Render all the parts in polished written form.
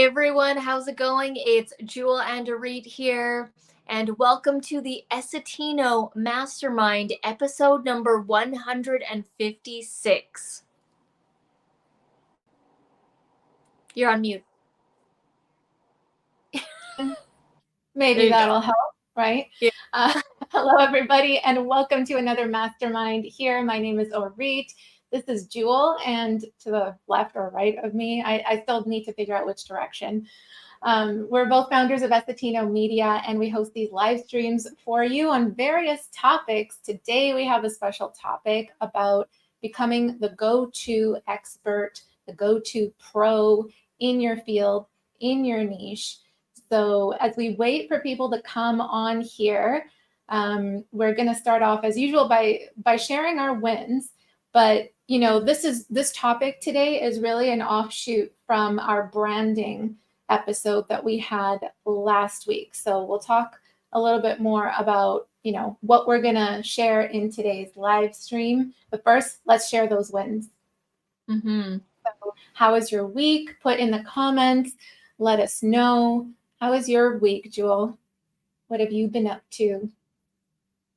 Hey everyone, how's it going? It's Jewel and Auret here, and welcome to the Essetino Mastermind, episode number 156. You're on mute. Maybe that'll help, right? Yeah. Hello, everybody, and welcome to another Mastermind here. My name is Auret. This is Jewel, and to the left or right of me, I still need to figure out which direction. We're both founders of Essetino Media, and we host these live streams for you on various topics. Today, we have a special topic about becoming the go-to expert, the go-to pro in your field, in your niche. So as we wait for people to come on here, we're going to start off as usual by sharing our wins. But this topic today is really an offshoot from our branding episode that we had last week. So we'll talk a little bit more about what we're going to share in today's live stream. But first, let's share those wins. So how was your week? Put in the comments. Let us know. How was your week, Jewel? What have you been up to?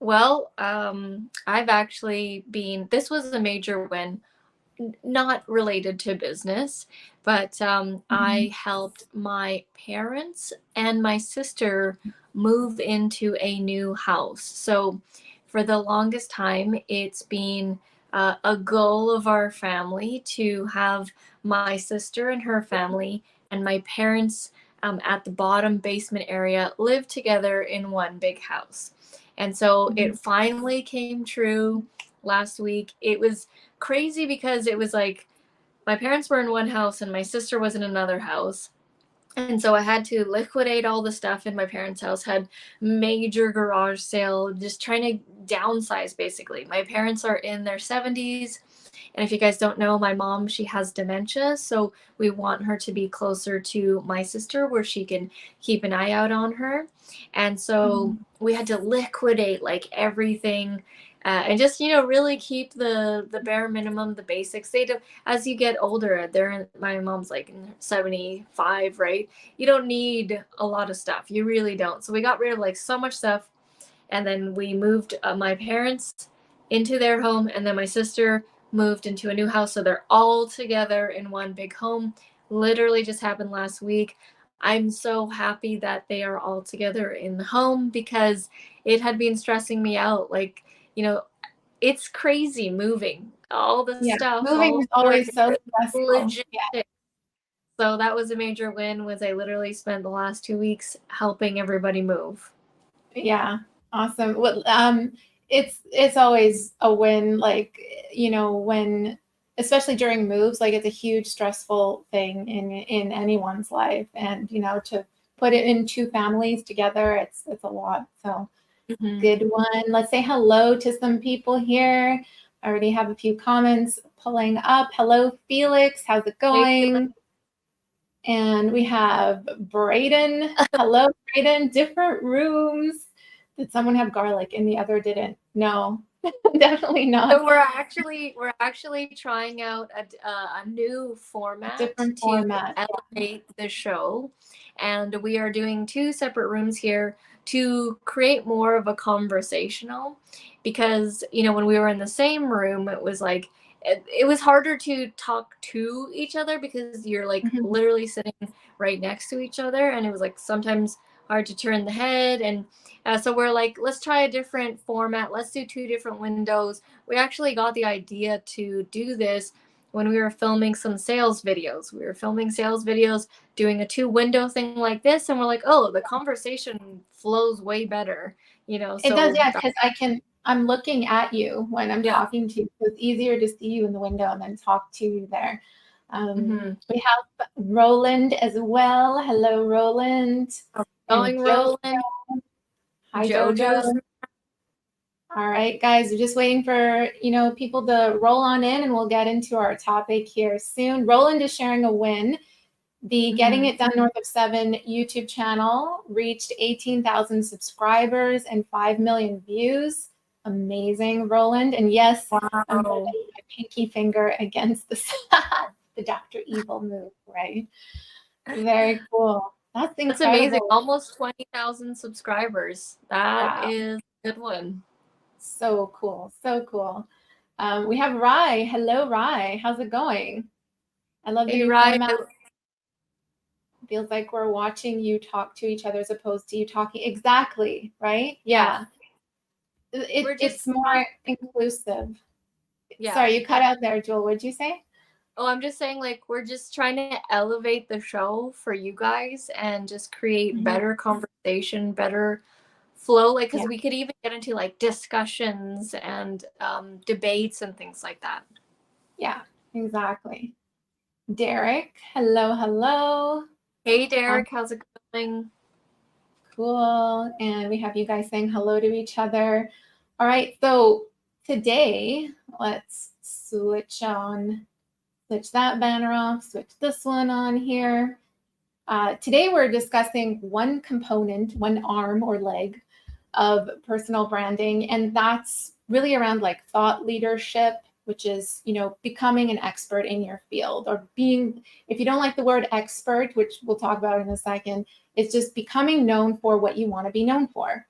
Well, I've actually this was a major win, not related to business, but I helped my parents and my sister move into a new house. So for the longest time, it's been a goal of our family to have my sister and her family and my parents at the bottom basement area live together in one big house. And so it finally came true last week. It was crazy because it was like my parents were in one house and my sister was in another house. And so I had to liquidate all the stuff in my parents' house, had major garage sale, just trying to downsize basically. My parents are in their 70s. And if you guys don't know, my mom, she has dementia. So we want her to be closer to my sister where she can keep an eye out on her. And so we had to liquidate like everything and just, really keep the bare minimum, the basics. As you get older, my mom's like 75, right? You don't need a lot of stuff. You really don't. So we got rid of like so much stuff. And then we moved my parents into their home. And then my sister moved into a new house. So they're all together in one big home. Literally just happened last week. I'm so happy that they are all together in the home because it had been stressing me out. Like, it's crazy moving. All the stuff. Moving is always so stressful. Logistics. So that was a major win. Was I literally spent the last 2 weeks helping everybody move. Yeah, awesome. Well, it's always a win, like, when, especially during moves, like it's a huge stressful thing in anyone's life. And, to put it in two families together, it's a lot. So good one. Let's say hello to some people here. I already have a few comments pulling up. Hello, Felix. How's it going? And we have Braden. Hello, Braden. Different rooms. Did someone have garlic and the other didn't? No, definitely not. So we're actually trying out a new format to elevate the show, and we are doing 2 separate rooms here to create more of a conversational. Because when we were in the same room, it was like it was harder to talk to each other because you're like literally sitting right next to each other, and it was like sometimes hard to turn the head. And so we're like, let's try a different format. Let's do 2 different windows. We actually got the idea to do this when we were filming some sales videos. We were filming sales videos, doing a 2-window thing like this, and we're like, oh, the conversation flows way better, So it does, yeah, because I'm looking at you when I'm talking to you. So it's easier to see you in the window and then talk to you there. We have Roland as well. Hello, Roland. Going, Roland. Hi, Jojo. All right, guys, we're just waiting for, people to roll on in, and we'll get into our topic here soon. Roland is sharing a win. The Getting It Done North of 7 YouTube channel reached 18,000 subscribers and 5 million views. Amazing, Roland. And yes, I'm putting my pinky finger against the Dr. Evil move, right? Very cool. That's That's amazing. incredible. Almost 20,000 subscribers. That Wow. is a good one. So cool. So cool. We have Rye. Hello, Rye. How's it going? I love the Hey, new Ryan. format. Feels like we're watching you talk to each other as opposed to you talking. Exactly, right? Yeah, Yeah. we're just It's trying. more inclusive. Yeah. Sorry, you cut out there, Jewel. What'd you say? Oh, I'm just saying, like, we're just trying to elevate the show for you guys and just create Mhm. better conversation, better flow. Like, Yeah, because we could even get into like discussions and debates and things like that. yeah, exactly. Derek, hello, hello. Hey, Um, Derek, how's it going? cool. And we have you guys saying hello to each other. All right, so today, let's switch that banner off, switch this one on here. Today, we're discussing one component, one arm or leg of personal branding, and that's really around like thought leadership, which is, becoming an expert in your field, or being, if you don't like the word expert, which we'll talk about in a second, it's just becoming known for what you want to be known for.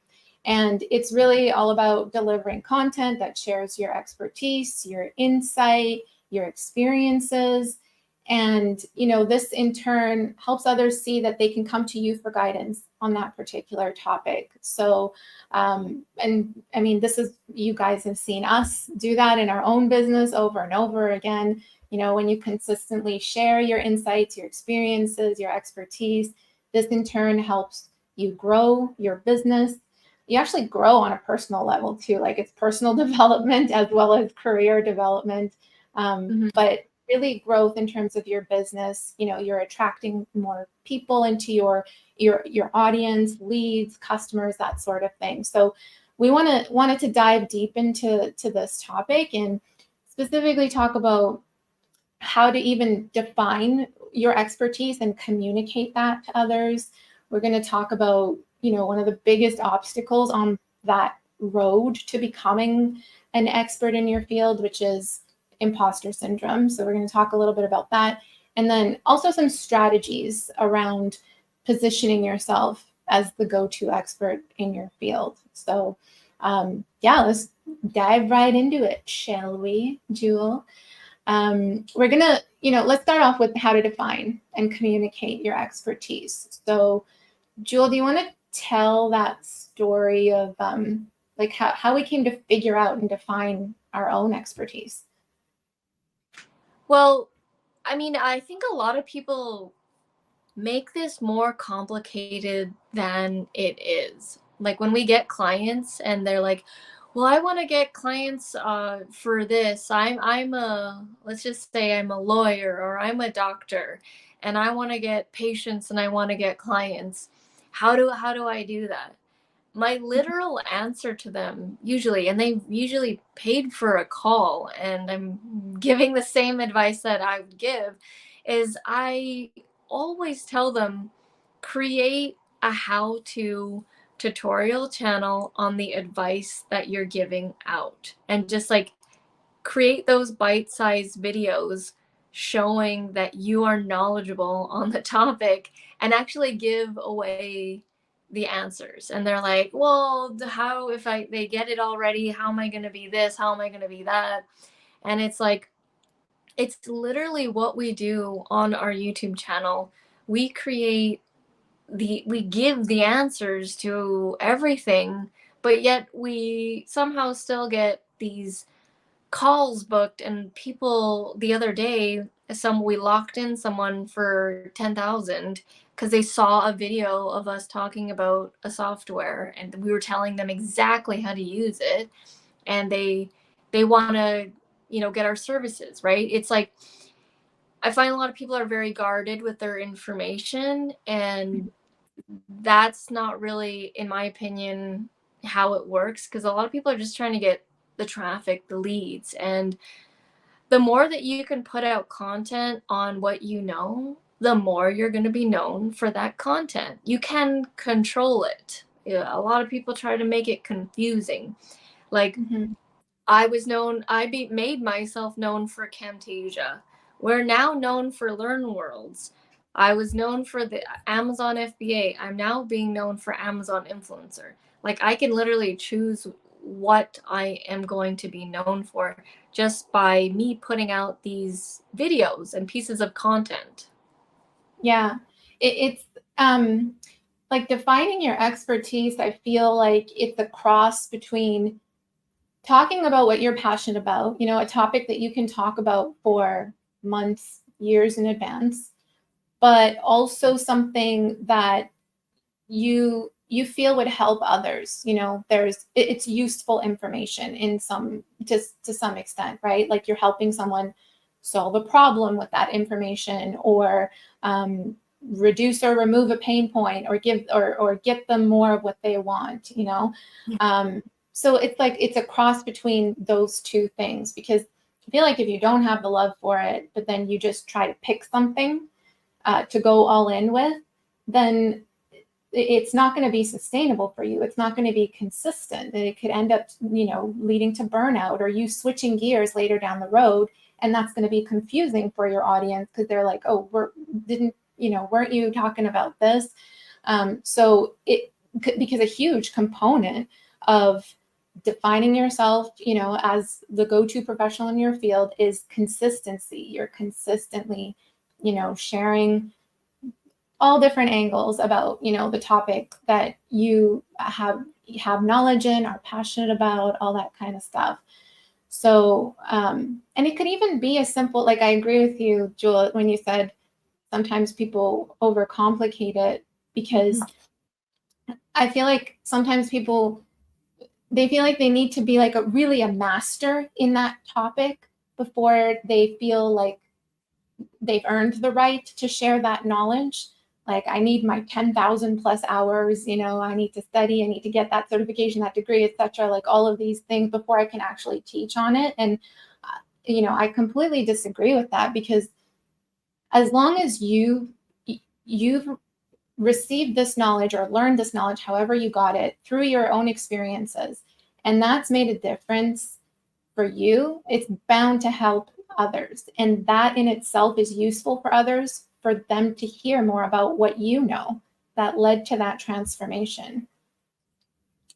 And it's really all about delivering content that shares your expertise, your insight, your experiences, and this in turn helps others see that they can come to you for guidance on that particular topic. So and I mean, this is, you guys have seen us do that in our own business over and over again. When you consistently share your insights, your experiences, your expertise, this in turn helps you grow your business. You actually grow on a personal level too, like it's personal development as well as career development. Mhm. But really growth in terms of your business, you're attracting more people into your audience, leads, customers, that sort of thing. So we wanted to dive deep into this topic and specifically talk about how to even define your expertise and communicate that to others. We're going to talk about, one of the biggest obstacles on that road to becoming an expert in your field, which is imposter syndrome. So we're going to talk a little bit about that. And then also some strategies around positioning yourself as the go-to expert in your field. So yeah, let's dive right into it, shall we, Jewel? We're gonna, let's start off with how to define and communicate your expertise. So, Jewel, do you want to tell that story of like how we came to figure out and define our own expertise? Well, I mean, I think a lot of people make this more complicated than it is. Like when we get clients and they're like, "Well, I want to get clients for this. I'm a let's just say I'm a lawyer or I'm a doctor, and I want to get patients and I want to get clients. How do I do that?" My literal answer to them usually, and they usually paid for a call, and I'm giving the same advice that I would give, is I always tell them create a how to tutorial channel on the advice that you're giving out, and just like create those bite-sized videos showing that you are knowledgeable on the topic and actually give away the answers. And they're like, well, how, if they get it already, how am I going to be this, how am I going to be that? And it's like, it's literally what we do on our YouTube channel. We create we give the answers to everything, but yet we somehow still get these calls booked. And people, the other day, we locked in someone for 10,000 because they saw a video of us talking about a software and we were telling them exactly how to use it, and they want to, get our services, right? It's like I find a lot of people are very guarded with their information, and that's not really, in my opinion, how it works, because a lot of people are just trying to get the traffic, the leads. And the more that you can put out content on what you know, the more you're going to be known for that content. You can control it. Yeah, a lot of people try to make it confusing. Like Mhm. made myself known for Camtasia. We're now known for Learn Worlds. I was known for the Amazon FBA. I'm now being known for Amazon influencer. Like I can literally choose what I am going to be known for just by me putting out these videos and pieces of content. Yeah, it's like defining your expertise. I feel like it's a cross between talking about what you're passionate about, a topic that you can talk about for months, years in advance, but also something that you feel would help others. It's useful information in some to some extent, right? Like you're helping someone solve a problem with that information, or reduce or remove a pain point, or give or get them more of what they want. So it's like it's a cross between those two things, because I feel like if you don't have the love for it, but then you just try to pick something to go all in with, then it's not going to be sustainable for you. It's not going to be consistent. And it could end up, leading to burnout, or you switching gears later down the road. And that's going to be confusing for your audience, because they're like, oh, weren't you talking about this? So because a huge component of defining yourself, as the go-to professional in your field is consistency. You're consistently, sharing all different angles about, the topic that you have knowledge in, are passionate about, all that kind of stuff. So, and it could even be as simple, like I agree with you, Jewel, when you said sometimes people overcomplicate it, because I feel like sometimes they feel like they need to be like really a master in that topic before they feel like they've earned the right to share that knowledge. Like I need my 10,000 plus hours, I need to study, I need to get that certification, that degree, etc. Like all of these things before I can actually teach on it. And, I completely disagree with that, because as long as you've received this knowledge or learned this knowledge, however you got it, through your own experiences, and that's made a difference for you, it's bound to help others. And that in itself is useful for others, for them to hear more about what you know that led to that transformation.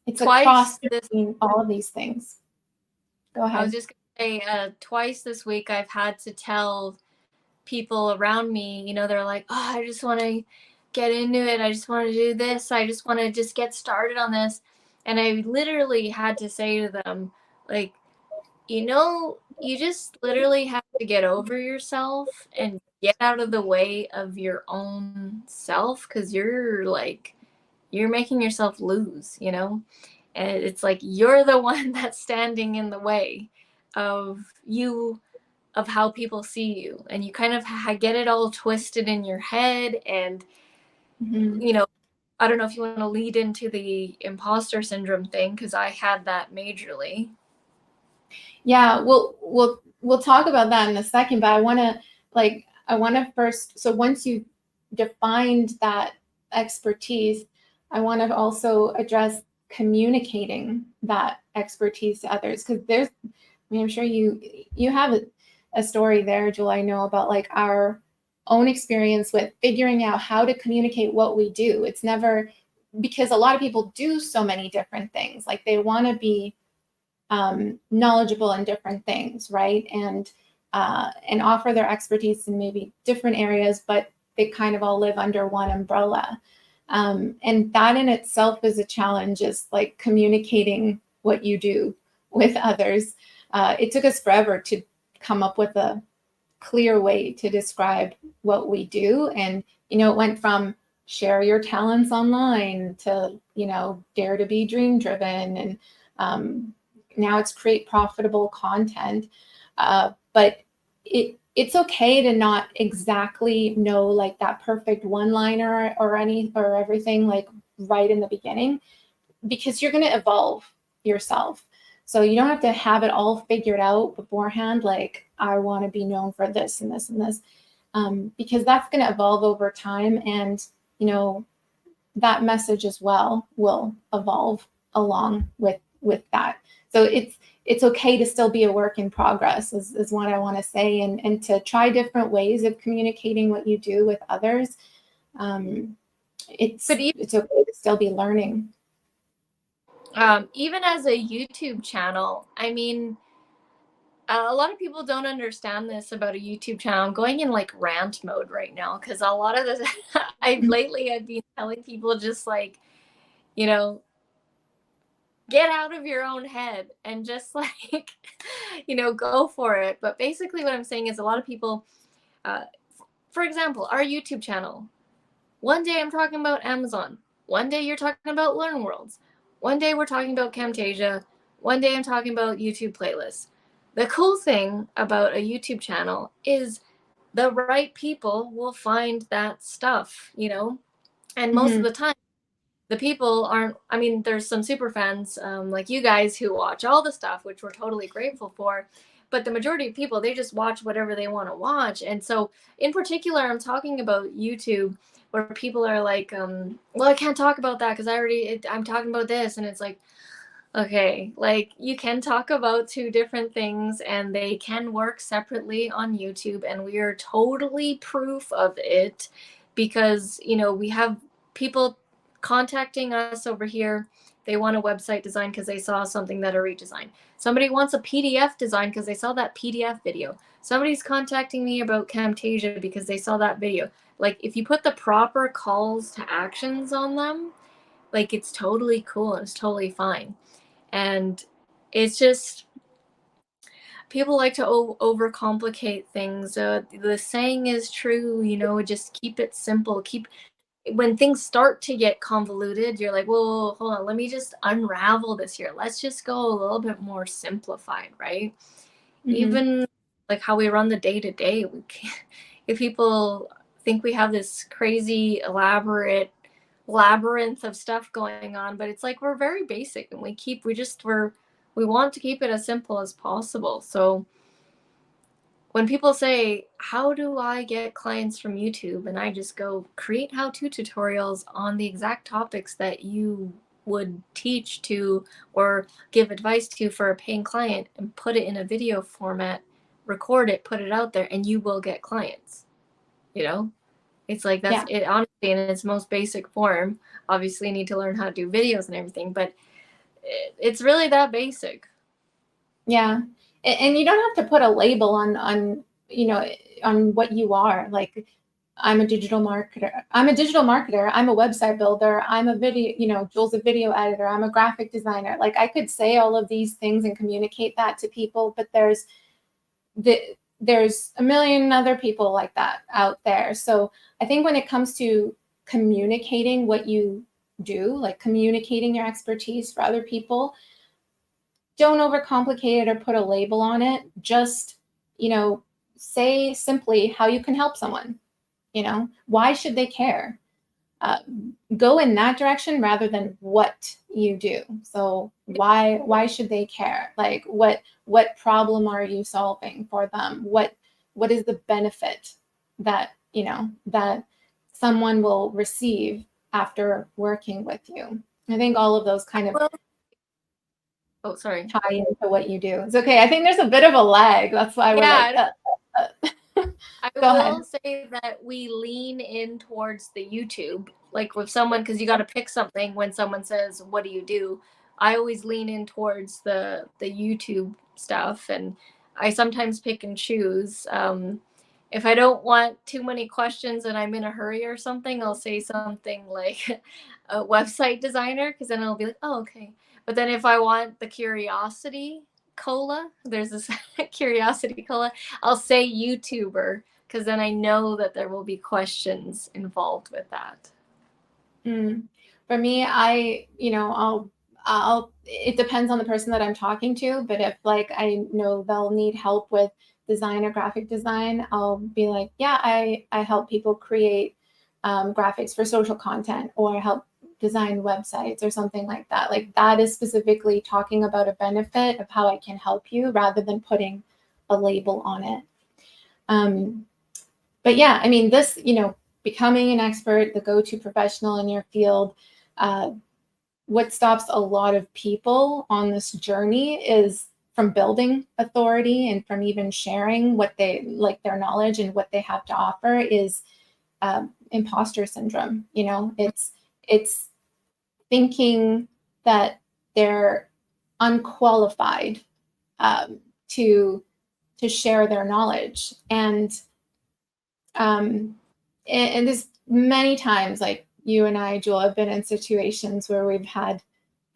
It's a Twice cross this between all of these things. Go I was ahead. just going to say, twice this week I've had to tell people around me, they're like, oh, I just want to get into it. I just want to do this. I just want to just get started on this. And I literally had to say to them, like, you just literally have to get over yourself and get out of the way of your own self, because you're making yourself lose. And it's like you're the one that's standing in the way of you, of how people see you, and you kind of get it all twisted in your head. And Mm-hmm. I don't know if you want to lead into the imposter syndrome thing, because I had that majorly. Yeah, we'll talk about that in a second, but I want to first, so once you defined that expertise, I want to also address communicating that expertise to others, because I'm sure you have a story there, Jewel, I know, about like our own experience with figuring out how to communicate what we do. It's never, because a lot of people do so many different things. Like they want to be knowledgeable in different things, right? And offer their expertise in maybe different areas, but they kind of all live under one umbrella. And that in itself is a challenge, is like communicating what you do with others. It took us forever to come up with a clear way to describe what we do. And, it went from share your talents online to, dare to be dream driven. And now it's create profitable content. But it's okay to not exactly know like that perfect one-liner or everything like right in the beginning, because you're going to evolve yourself. So you don't have to have it all figured out beforehand. Like, I want to be known for this and this and this, because that's going to evolve over time. And, that message as well will evolve along with that. So it's it's okay to still be a work in progress is what I want to say, and to try different ways of communicating what you do with others. It's But it's okay to still be learning. even as a YouTube channel, I mean, a lot of people don't understand this about a YouTube channel. I'm going in like rant mode right now because a lot of this, I've been telling people just like, you know, get out of your own head and just like, go for it. But basically, what I'm saying is a lot of people, uh, for example, our YouTube channel. One day I'm talking about Amazon. One day you're talking about Learn Worlds. One day we're talking about Camtasia. One day I'm talking about YouTube playlists. The cool thing about a YouTube channel is the right people will find that stuff, And most of Mm-hmm. the time, the people aren't, I mean, there's some super fans like you guys who watch all the stuff, which we're totally grateful for. But the majority of people, they just watch whatever they want to watch. And so, in particular, I'm talking about YouTube where people are like, well, I can't talk about that because I'm talking about this. And it's like, okay, like you can talk about two different things and they can work separately on YouTube. And we are totally proof of it because, we have people contacting us over here. They want a website design because they saw something that Auret designed. Somebody wants a PDF design because they saw that PDF video. Somebody's contacting me about Camtasia because they saw that video. Like if you put the proper calls to actions on them, like it's totally cool and it's totally fine. And it's just people like to overcomplicate things. The saying is true, just keep it simple. When things start to get convoluted, you're like, whoa, hold on, let me just unravel this here. Let's just go a little bit more simplified, right? Mm-hmm. Even like how we run the day to day, we can't, if people think we have this crazy elaborate labyrinth of stuff going on, but it's like we're very basic and we want to keep it as simple as possible. So when people say, how do I get clients from YouTube? And I just go, create how-to tutorials on the exact topics that you would teach to or give advice to for a paying client and put it in a video format, record it, put it out there, and you will get clients. It's like that's Yeah. it, honestly, in its most basic form. Obviously, you need to learn how to do videos and everything, but it's really that basic. Yeah. And you don't have to put a label on what you are. Like, I'm a digital marketer. I'm a digital marketer. I'm a website builder. I'm a video, Jules, a video editor. I'm a graphic designer. Like, I could say all of these things and communicate that to people, but there's a million other people like that out there. So I think when it comes to communicating what you do, like communicating your expertise for other people, don't overcomplicate it or put a label on it. Just, say simply how you can help someone. Why should they care? Go in that direction rather than what you do. So why should they care? Like what problem are you solving for them? What is the benefit that that someone will receive after working with you? I think all of those kind of Well, oh, sorry. tie into what you do. It's okay. I think there's a bit of a lag. That's why we're like, Yeah, uh. I Go ahead. will say that we lean in towards the YouTube, like with someone, because you got to pick something when someone says, "What do you do?" I always lean in towards the YouTube stuff, and I sometimes pick and choose. If I don't want too many questions and I'm in a hurry or something, I'll say something like a website designer, because then I'll be like, "Oh, okay." But then if I want the curiosity cola, there's this curiosity cola, I'll say YouTuber because then I know that there will be questions involved with that. Mm. For me, it depends on the person that I'm talking to, but if like I know they'll need help with design or graphic design, I'll be like, yeah, I help people create graphics for social content or help design websites or something like that. Like that is specifically talking about a benefit of how I can help you rather than putting a label on it. But yeah, I mean, this, becoming an expert, the go-to professional in your field, what stops a lot of people on this journey is from building authority and from even sharing what they like, their knowledge and what they have to offer, is imposter syndrome. You know, it's thinking that they're unqualified to share their knowledge. And this many times, like you and I, Jewel, have been in situations where we've had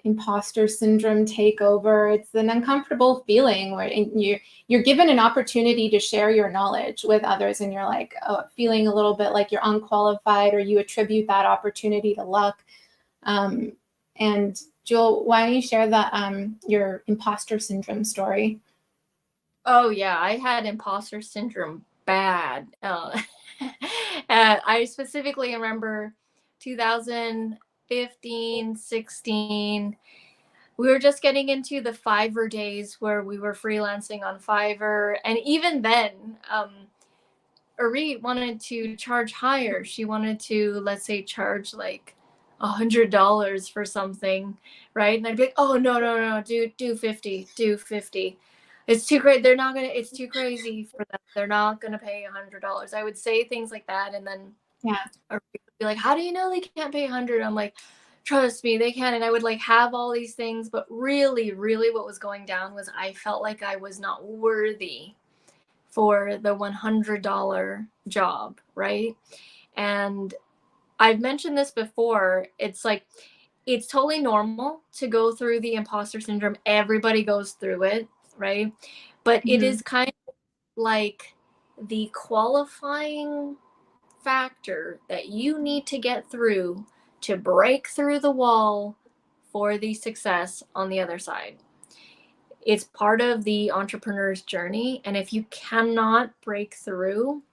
imposter syndrome take over. It's an uncomfortable feeling where you're given an opportunity to share your knowledge with others, and you're like, oh, feeling a little bit like you're unqualified, or you attribute that opportunity to luck. And Jewel, why don't you share your imposter syndrome story? Oh yeah, I had imposter syndrome bad. I specifically remember 2015, 16. We were just getting into the Fiverr days where we were freelancing on Fiverr. And even then, Auret wanted to charge higher. She wanted to, let's say, charge like $100 for something, right? And I'd be like, oh no, do 50, do 50. It's too great. They're not gonna. It's too crazy for them. They're not gonna pay $100. I would say things like that, and then Yeah. Auret would be like, how do you know they can't pay 100? I'm like, trust me, they can. And I would like have all these things, but really, really, what was going down was I felt like I was not worthy for the $100 job, right? And I've mentioned this before. It's like, it's totally normal to go through the imposter syndrome. Everybody goes through it, right? But it Mm-hmm. is kind of like the qualifying factor that you need to get through to break through the wall for the success on the other side. It's part of the entrepreneur's journey. And if you cannot break through,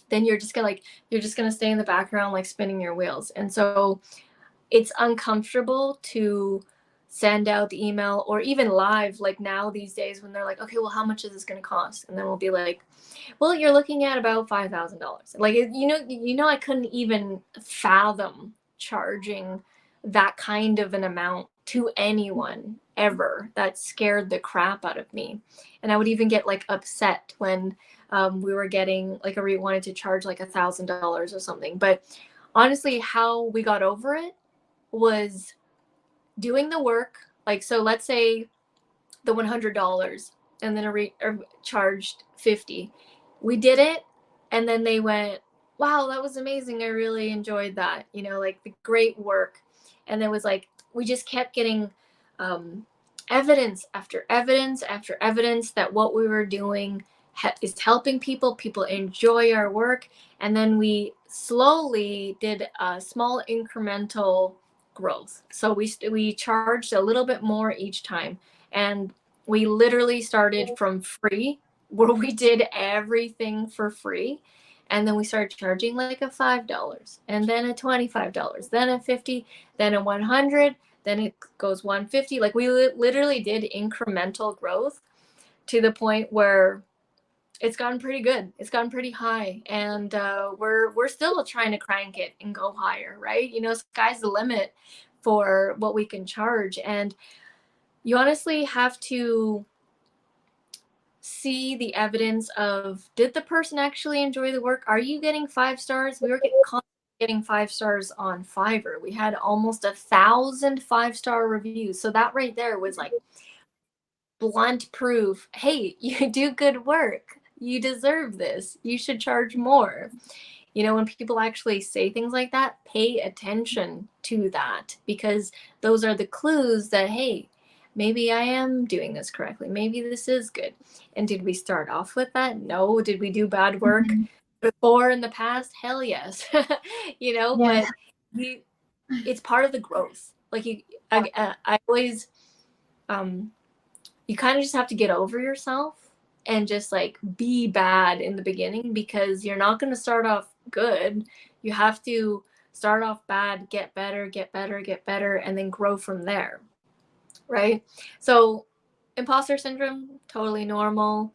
then you're just gonna stay in the background like spinning your wheels. And so it's uncomfortable to send out the email or even live, like now these days when they're like, okay, well, how much is this going to cost? And then we'll be like, well, you're looking at about $5,000. Like, I couldn't even fathom charging that kind of an amount to anyone ever. That scared the crap out of me. And I would even get like upset when we were getting like a wanted to charge like $1,000 or something. But honestly, how we got over it was doing the work. Like, so let's say the $100 and then charged 50. We did it. And then they went, wow, that was amazing. I really enjoyed that. Like the great work. And then was like, we just kept getting evidence after evidence after evidence that what we were doing is helping people. People enjoy our work. And then we slowly did a small incremental growth. So we charged a little bit more each time. And we literally started from free, where we did everything for free. And then we started charging like a $5 and then a $25, then a 50, then a 100, then it goes 150. Like we literally did incremental growth to the point where it's gotten pretty good. It's gotten pretty high, and we're still trying to crank it and go higher, right? Sky's the limit for what we can charge. And you honestly have to see the evidence of, did the person actually enjoy the work? Are you getting 5 stars? We were getting 5 stars on Fiverr. We had almost 1,000 5-star reviews. So that right there was like blunt proof. Hey, you do good work. You deserve this. You should charge more. When people actually say things like that, pay attention to that, because those are the clues that, hey, maybe I am doing this correctly. Maybe this is good. And did we start off with that? No. Did we do bad work before in the past? Hell yes. Yeah. But it's part of the growth. Like I always, you kind of just have to get over yourself and just like be bad in the beginning, because you're not going to start off good. You have to start off bad, get better, get better, get better, and then grow from there. Right? So imposter syndrome, totally normal.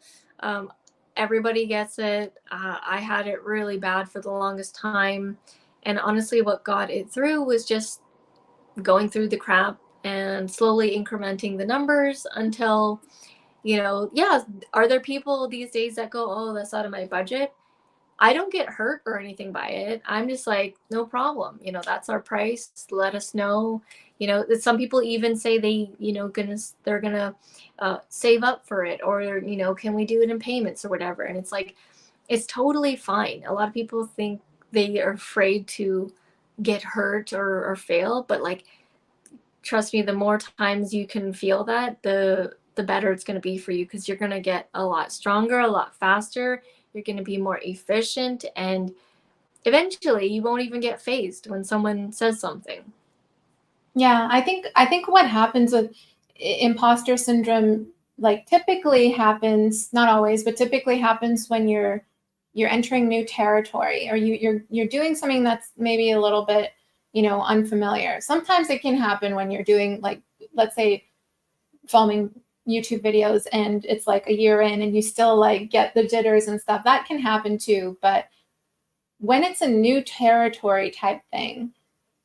Everybody gets it. I had it really bad for the longest time. And honestly, what got it through was just going through the crap and slowly incrementing the numbers until Yeah, are there people these days that go, oh, that's out of my budget? I don't get hurt or anything by it. I'm just like, no problem. That's our price. Let us know. Some people even say they're gonna save up for it, or can we do it in payments or whatever? And it's like, it's totally fine. A lot of people think they are afraid to get hurt or fail, but like, trust me, the more times you can feel that, the better it's going to be for you, because you're going to get a lot stronger, a lot faster. You're going to be more efficient, and eventually you won't even get phased when someone says something. Yeah, I think what happens with imposter syndrome, like, typically happens, not always, but typically happens when you're entering new territory, or you're doing something that's maybe a little bit, unfamiliar. Sometimes it can happen when you're doing, like, let's say, filming YouTube videos, and it's like a year in and you still like get the jitters and stuff. That can happen too. But when it's a new territory type thing,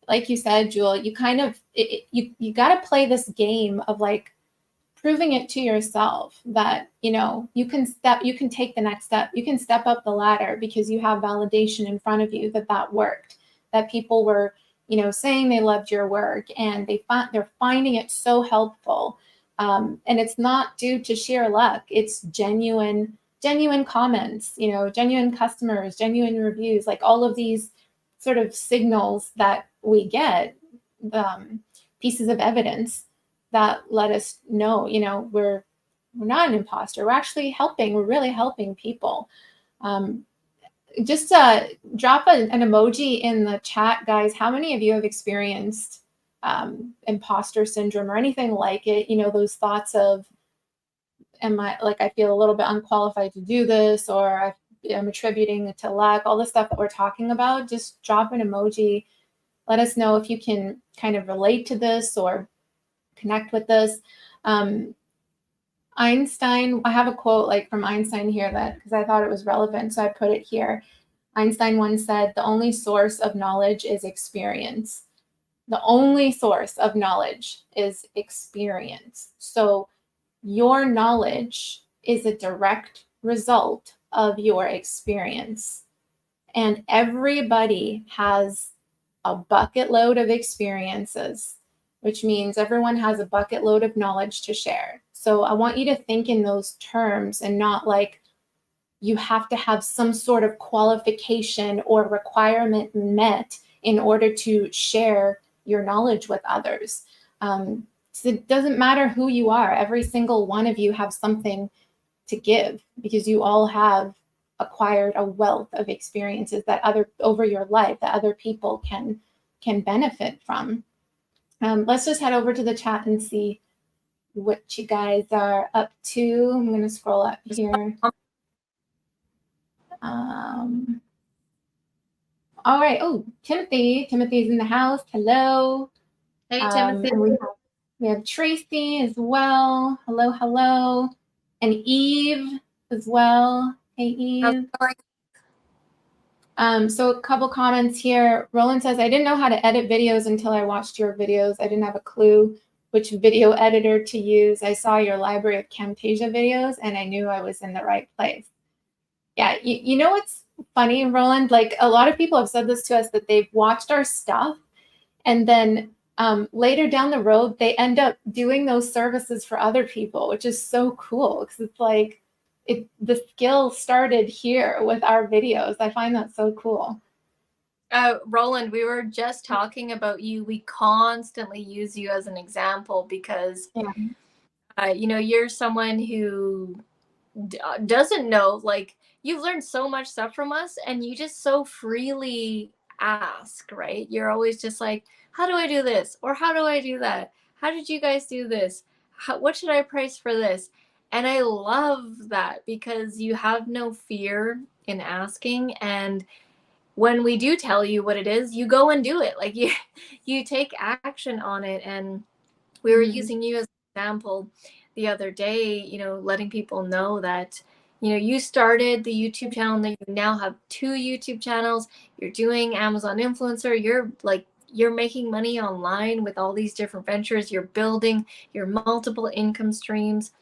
like you said, Jewel, you kind of you got to play this game of like proving it to yourself that you can take the next step, you can step up the ladder, because you have validation in front of you that worked, that people were saying they loved your work, and they're finding it so helpful. And it's not due to sheer luck, it's genuine comments, genuine customers, genuine reviews, like all of these sort of signals that we get, pieces of evidence that let us know, we're not an imposter. We're actually helping. We're really helping people. Just drop an emoji in the chat, guys. How many of you have experienced imposter syndrome or anything like it? Those thoughts of, I feel a little bit unqualified to do this, or I'm attributing it to luck, all the stuff that we're talking about. Just drop an emoji. Let us know if you can kind of relate to this or connect with this. Einstein, I have a quote like from Einstein here, that because I thought it was relevant, so I put it here. Einstein once said, the only source of knowledge is experience. The only source of knowledge is experience. So your knowledge is a direct result of your experience. And everybody has a bucket load of experiences, which means everyone has a bucket load of knowledge to share. So I want you to think in those terms, and not like you have to have some sort of qualification or requirement met in order to share your knowledge with others. So it doesn't matter who you are. Every single one of you have something to give, because you all have acquired a wealth of experiences over your life that other people can benefit from. Let's just head over to the chat and see what you guys are up to. I'm going to scroll up here. All right. Oh, Timothy's in the house. Hello. Hey, Timothy. And we have Tracy as well. Hello. And Eve as well. Hey, Eve. So a couple comments here. Roland says, I didn't know how to edit videos until I watched your videos. I didn't have a clue which video editor to use. I saw your library of Camtasia videos and I knew I was in the right place. Yeah, you know what's funny, Roland? Like, a lot of people have said this to us, that they've watched our stuff and then later down the road, they end up doing those services for other people, which is so cool, because it's like the skill started here with our videos. I find that so cool. Roland, we were just talking about you. We constantly use you as an example because, you're someone who doesn't know, like, you've learned so much stuff from us, and you just so freely ask, right? You're always just like, how do I do this? Or how do I do that? How did you guys do this? What should I price for this? And I love that, because you have no fear in asking. And when we do tell you what it is, you go and do it. Like, you take action on it. And we were using you as an example the other day, letting people know that, you started the YouTube channel, and then you now have 2 YouTube channels. You're doing Amazon influencer. You're making money online with all these different ventures. You're building your multiple income streams.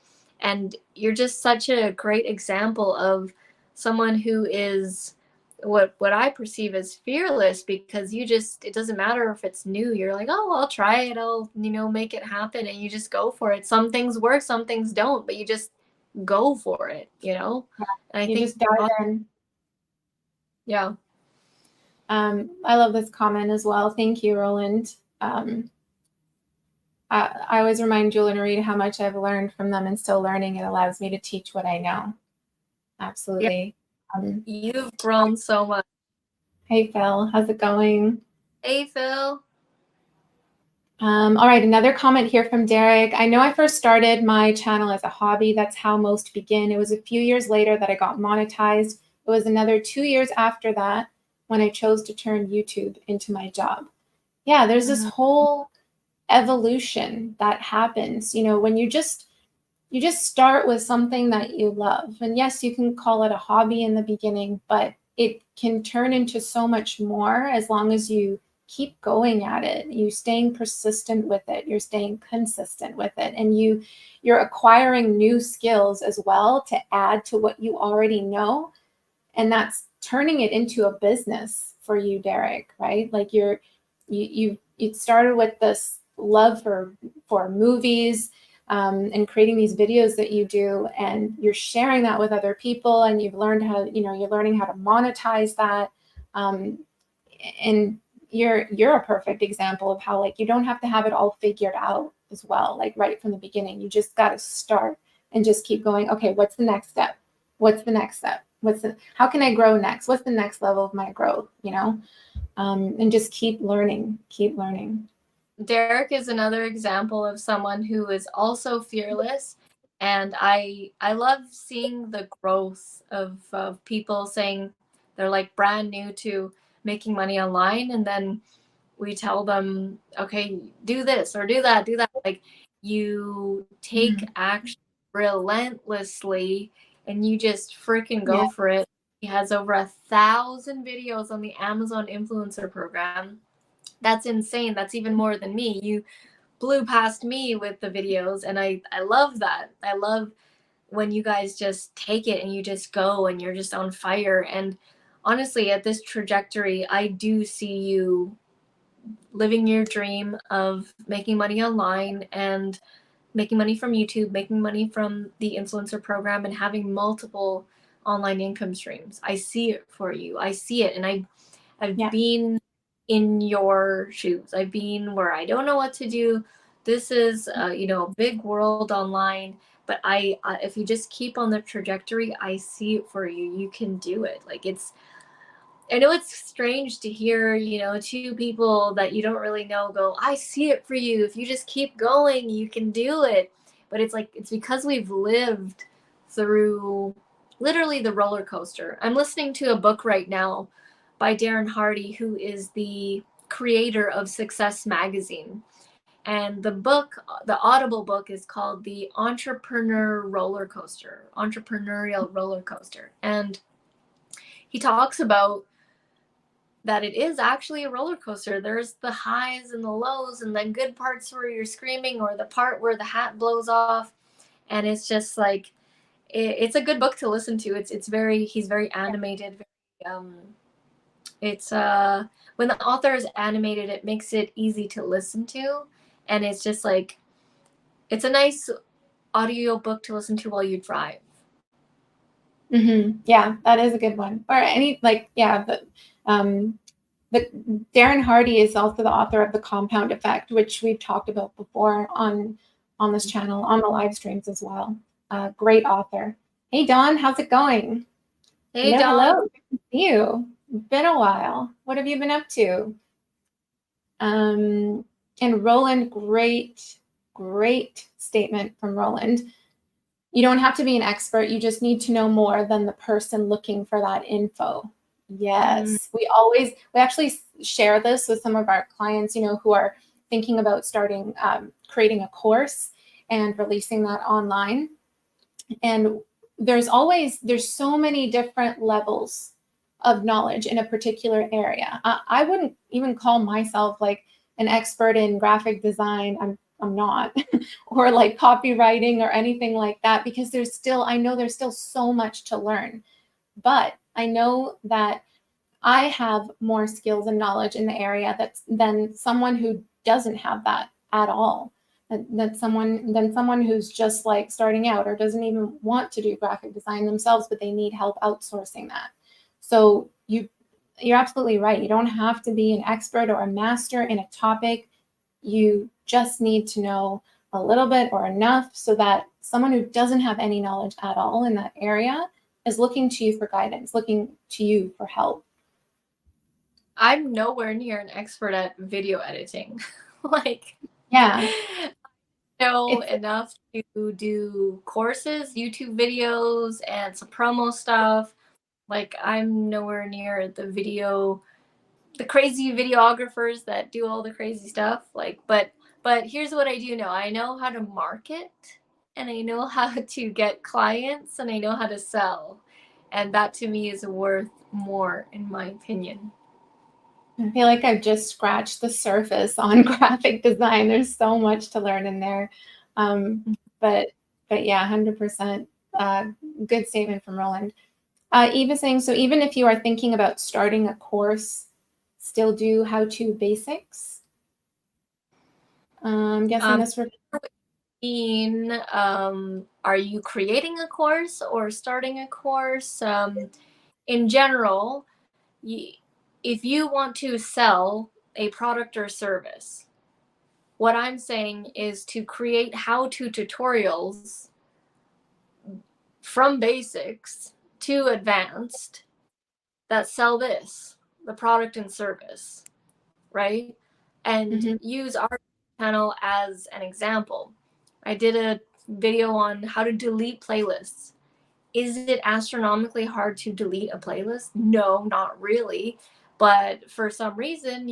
And you're just such a great example of someone who is what I perceive as fearless, because you just, it doesn't matter if it's new. You're like, oh, I'll try it. I'll, make it happen. And you just go for it. Some things work, some things don't, but you just go for it. Yeah. And I You think, just dive in. yeah. I love this comment as well. Thank you, Roland. I always remind Jewel and Reed how much I've learned from them and still learning. It allows me to teach what I know. Absolutely. Yeah. You've grown so much. Hey, Phil, how's it going? Hey, Phil. All right, another comment here from Derek. I know I first started my channel as a hobby. That's how most begin. It was a few years later that I got monetized. It was another 2 years after that when I chose to turn YouTube into my job. Yeah, there's this whole evolution that happens, when you just start with something that you love. And yes, you can call it a hobby in the beginning, but it can turn into so much more as long as you keep going at it. You staying persistent with it, you're staying consistent with it, and you're acquiring new skills as well to add to what you already know. And that's turning it into a business for you, Derek, right? Like you started with this love for movies, and creating these videos that you do, and you're sharing that with other people, and you've learned how, you're learning how to monetize that. And you're a perfect example of how, like, you don't have to have it all figured out as well, like right from the beginning. You just got to start and just keep going. Okay, what's the next step? What's the next step? How can I grow next? What's the next level of my growth? And just keep learning. Derek is another example of someone who is also fearless, and I love seeing the growth of people saying they're like brand new to making money online, and then we tell them, okay, do this or do that. Like, you take action relentlessly, and you just freaking go for it. He has over 1,000 videos on the Amazon influencer program. That's insane. That's even more than me. You blew past me with the videos, and I love that. I love when you guys just take it and you just go and you're just on fire. And honestly, at this trajectory, I do see you living your dream of making money online and making money from YouTube, making money from the influencer program, and having multiple online income streams. I see it for you. I see it. And I've been in your shoes. I've been where I don't know what to do. This is, a big world online, but if you just keep on the trajectory, I see it for you. You can do it. Like, I know it's strange to hear, two people that you don't really know go, I see it for you. If you just keep going, you can do it. But it's like, it's because we've lived through literally the roller coaster. I'm listening to a book right now by Darren Hardy, who is the creator of Success Magazine. And the Audible book is called The Entrepreneurial Roller Coaster. And he talks about that it is actually a roller coaster. There's the highs and the lows, and the good parts where you're screaming, or the part where the hat blows off. And it's just like, it's a good book to listen to. He's very animated. It's when the author is animated, it makes it easy to listen to, and it's just like, it's a nice audio book to listen to while you drive. Yeah, that is a good one. Or the Darren Hardy is also the author of The Compound Effect, which we've talked about before on this channel, on the live streams as well. Great author. Hey, Dawn, how's it going? Hey, Dawn. Hello. Good to see you. Been a while. What have you been up to? And Roland, great statement from Roland. You don't have to be an expert. You just need to know more than the person looking for that info. Yes, we actually share this with some of our clients, who are thinking about starting, creating a course and releasing that online. And there's so many different levels of knowledge in a particular area. I wouldn't even call myself like an expert in graphic design. I'm not, or like copywriting or anything like that, because I know there's still so much to learn. But I know that I have more skills and knowledge in the area than someone who doesn't have that at all. Than someone who's just like starting out or doesn't even want to do graphic design themselves, but they need help outsourcing that. So you're absolutely right. You don't have to be an expert or a master in a topic. You just need to know a little bit or enough so that someone who doesn't have any knowledge at all in that area is looking to you for guidance, looking to you for help. I'm nowhere near an expert at video editing. Like, Yeah, I know it's enough to do courses, YouTube videos, and some promo stuff. Like, I'm nowhere near the crazy videographers that do all the crazy stuff. Like, but here's what I do know. I know how to market, and I know how to get clients, and I know how to sell. And that to me is worth more, in my opinion. I feel like I've just scratched the surface on graphic design. There's so much to learn in there. But yeah, 100% good statement from Roland. Eva saying, so even if you are thinking about starting a course, still do how-to basics? I'm guessing this are you creating a course or starting a course? In general, if you want to sell a product or service, what I'm saying is to create how-to tutorials from basics to advanced that sell the product and service, right? And use our channel as an example. I did a video on how to delete playlists. Is it astronomically hard to delete a playlist? No, not really. But for some reason,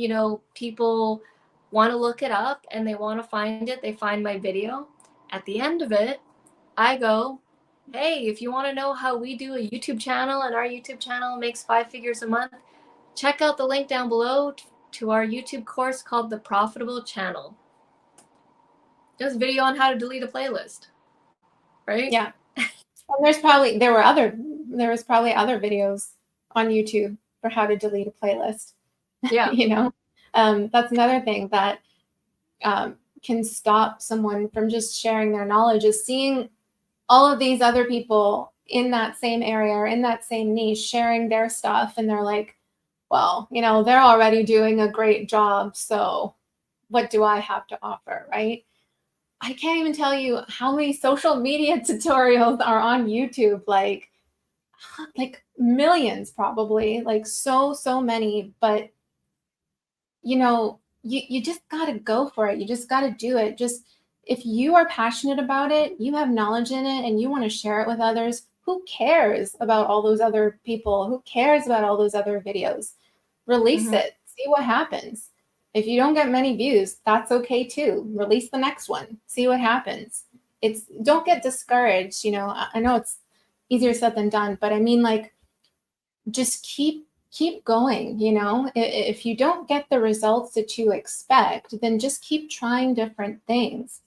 people want to look it up and they want to find it. They find my video. At the end of it, I go, hey, if you want to know how we do a YouTube channel and our YouTube channel makes 5 figures a month, check out the link down below to our YouTube course called The Profitable Channel. It was a video on how to delete a playlist, right? Yeah. And there was probably other videos on YouTube for how to delete a playlist. Yeah. That's another thing that can stop someone from just sharing their knowledge, is seeing all of these other people in that same area or in that same niche sharing their stuff. And they're like, well, they're already doing a great job. So what do I have to offer, right? I can't even tell you how many social media tutorials are on YouTube, like millions probably, like so many. But you just got to go for it. You just got to do it. Just if you are passionate about it, you have knowledge in it, and you want to share it with others, who cares about all those other people? Who cares about all those other videos? Release it. See what happens. If you don't get many views, that's okay too. Release the next one. See what happens. Don't get discouraged. I know it's easier said than done, but I mean, like, just keep going. If you don't get the results that you expect, then just keep trying different things.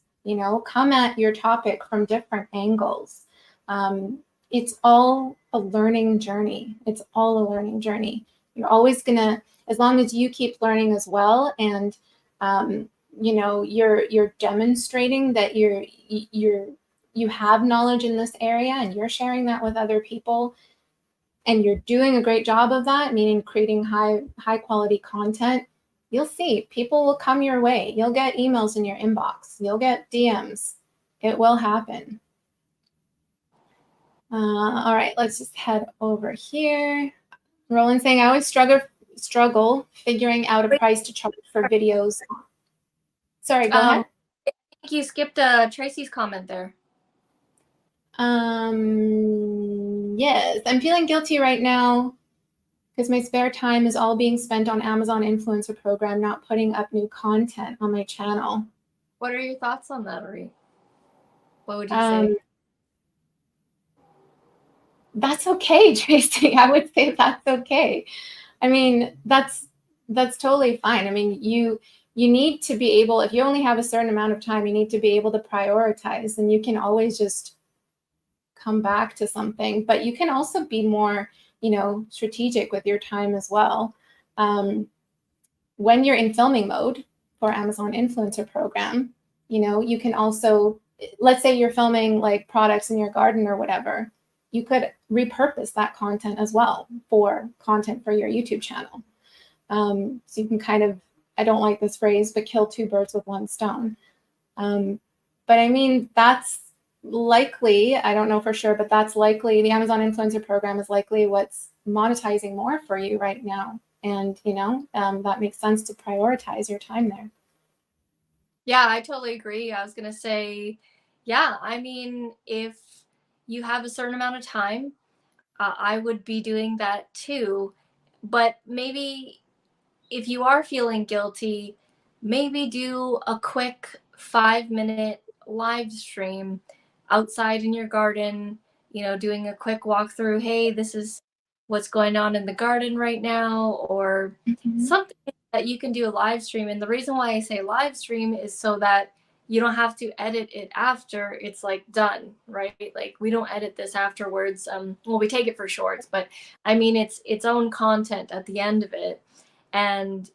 Come at your topic from different angles. It's all a learning journey. You're always gonna, as long as you keep learning as well, and you're demonstrating that you have knowledge in this area, and you're sharing that with other people, and you're doing a great job of that, meaning creating high quality content, you'll see people will come your way. You'll get emails in your inbox. You'll get DMs. It will happen. All right, let's just head over here. Roland saying, I always struggle figuring out a price to charge for videos. Sorry, go ahead. I think you skipped Tracy's comment there. Yes, I'm feeling guilty right now because my spare time is all being spent on Amazon influencer program, not putting up new content on my channel. What are your thoughts on that, Auret? What would you say? That's okay, Tracy. I would say that's okay. I mean, that's totally fine. I mean, you need to be able, if you only have a certain amount of time, you need to be able to prioritize, and you can always just come back to something, but you can also be more, strategic with your time as well. When you're in filming mode for Amazon Influencer Program, you can also, let's say you're filming like products in your garden or whatever, you could repurpose that content as well for content for your YouTube channel. So you can kind of, I don't like this phrase, but kill two birds with one stone. But I mean, that's likely, I don't know for sure, but that's likely, the Amazon Influencer Program is likely what's monetizing more for you right now. And, that makes sense to prioritize your time there. Yeah, I totally agree. I was going to say, yeah, I mean, if you have a certain amount of time, I would be doing that too. But maybe if you are feeling guilty, maybe do a quick 5-minute live stream outside in your garden, doing a quick walkthrough. Hey, this is what's going on in the garden right now, or something that you can do a live stream. And the reason why I say live stream is so that you don't have to edit it after it's like done, right? Like we don't edit this afterwards. Well, we take it for shorts, but I mean, it's its own content at the end of it. And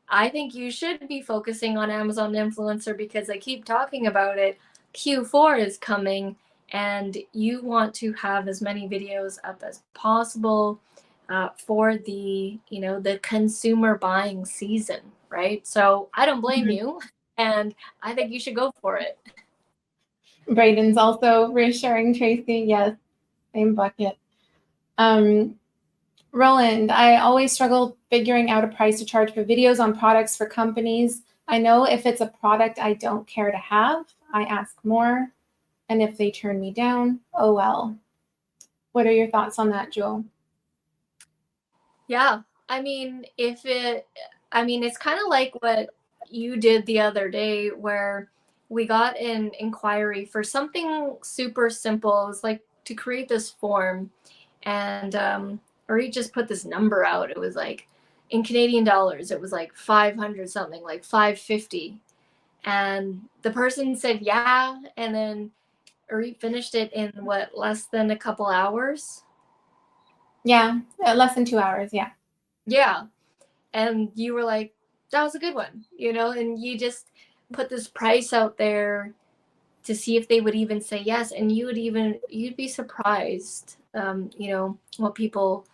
I think you should be focusing on Amazon Influencer because I keep talking about it. Q4 is coming and you want to have as many videos up as possible for the consumer buying season, right? So I don't blame you, and I think you should go for it. Braden's also reassuring Tracy, yes, same bucket. Roland, I always struggle figuring out a price to charge for videos on products for companies. I know if it's a product I don't care to have, I ask more. And if they turn me down, oh well. What are your thoughts on that, Jewel? Yeah, I mean, it's kind of like what you did the other day where we got an inquiry for something super simple. It was like to create this form, and or he just put this number out. It was like in Canadian dollars, it was like 500 something, like 550. And the person said yeah, and then Uri finished it in what, less than a couple hours? Yeah, less than 2 hours. Yeah. Yeah. And you were like, that was a good one, and you just put this price out there to see if they would even say yes. And you'd be surprised, what people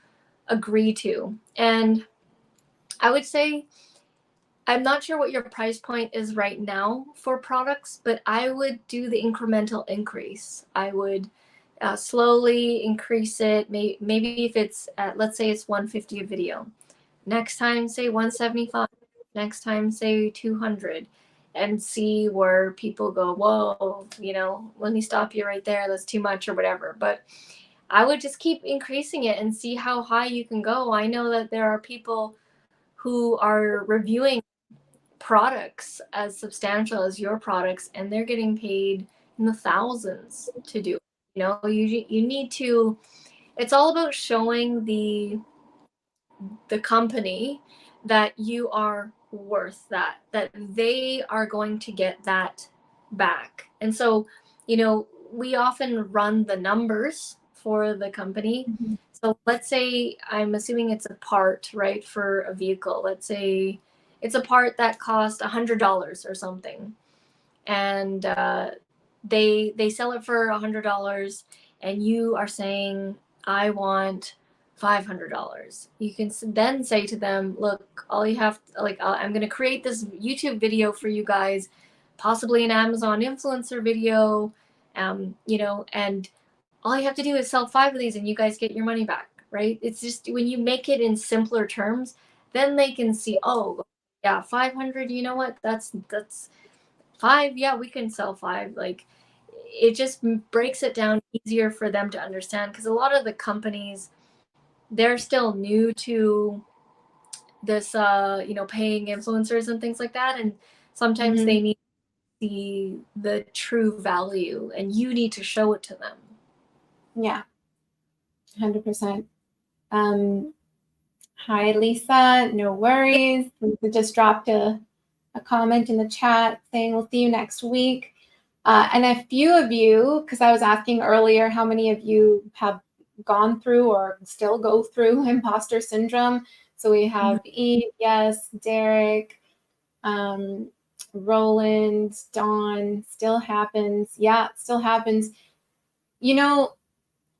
agree to. And I would say, I'm not sure what your price point is right now for products, but I would do the incremental increase. I would slowly increase it. Maybe if it's at, let's say it's 150 a video, next time say 175, next time say 200, and see where people go, whoa, let me stop you right there, that's too much or whatever. But I would just keep increasing it and see how high you can go. I know that there are people who are reviewing products as substantial as your products, and they're getting paid in the thousands to do it. You need to, it's all about showing the company that you are worth that they are going to get that back. And so, we often run the numbers for the company. So let's say, I'm assuming it's a part, right, for a vehicle. Let's say it's a part that cost $100 or something, and they sell it for $100, and you are saying, I want $500. You can then say to them, look, all you have to, like, I'm going to create this YouTube video for you guys, possibly an Amazon influencer video, and all you have to do is sell 5 of these and you guys get your money back, right? It's just when you make it in simpler terms, then they can see, oh yeah, 500, you know what, that's 5, yeah, we can sell 5. Like, it just breaks it down easier for them to understand, because a lot of the companies, they're still new to this paying influencers and things like that, and sometimes they need to see the true value, and you need to show it to them. Yeah, 100%. Hi, Lisa. No worries. Lisa just dropped a a comment in the chat saying we'll see you next week. And a few of you, because I was asking earlier how many of you have gone through or still go through imposter syndrome. So we have Eve, yes, Derek, Roland, Dawn, still happens. Yeah, it still happens. You know,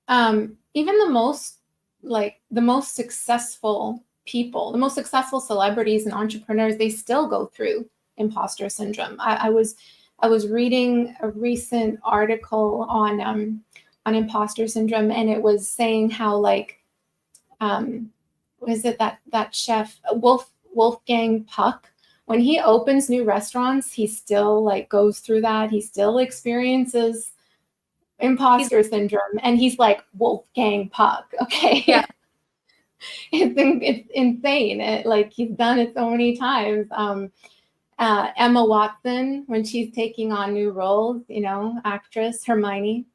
even the most successful people, the most successful celebrities and entrepreneurs, they still go through imposter syndrome. I was reading a recent article on imposter syndrome, and it was saying how was it that chef Wolfgang Puck, when he opens new restaurants, he still goes through that. He still experiences imposter syndrome, and he's like Wolfgang Puck. Okay. Yeah. It's insane. He's done it so many times. Emma Watson, when she's taking on new roles, actress Hermione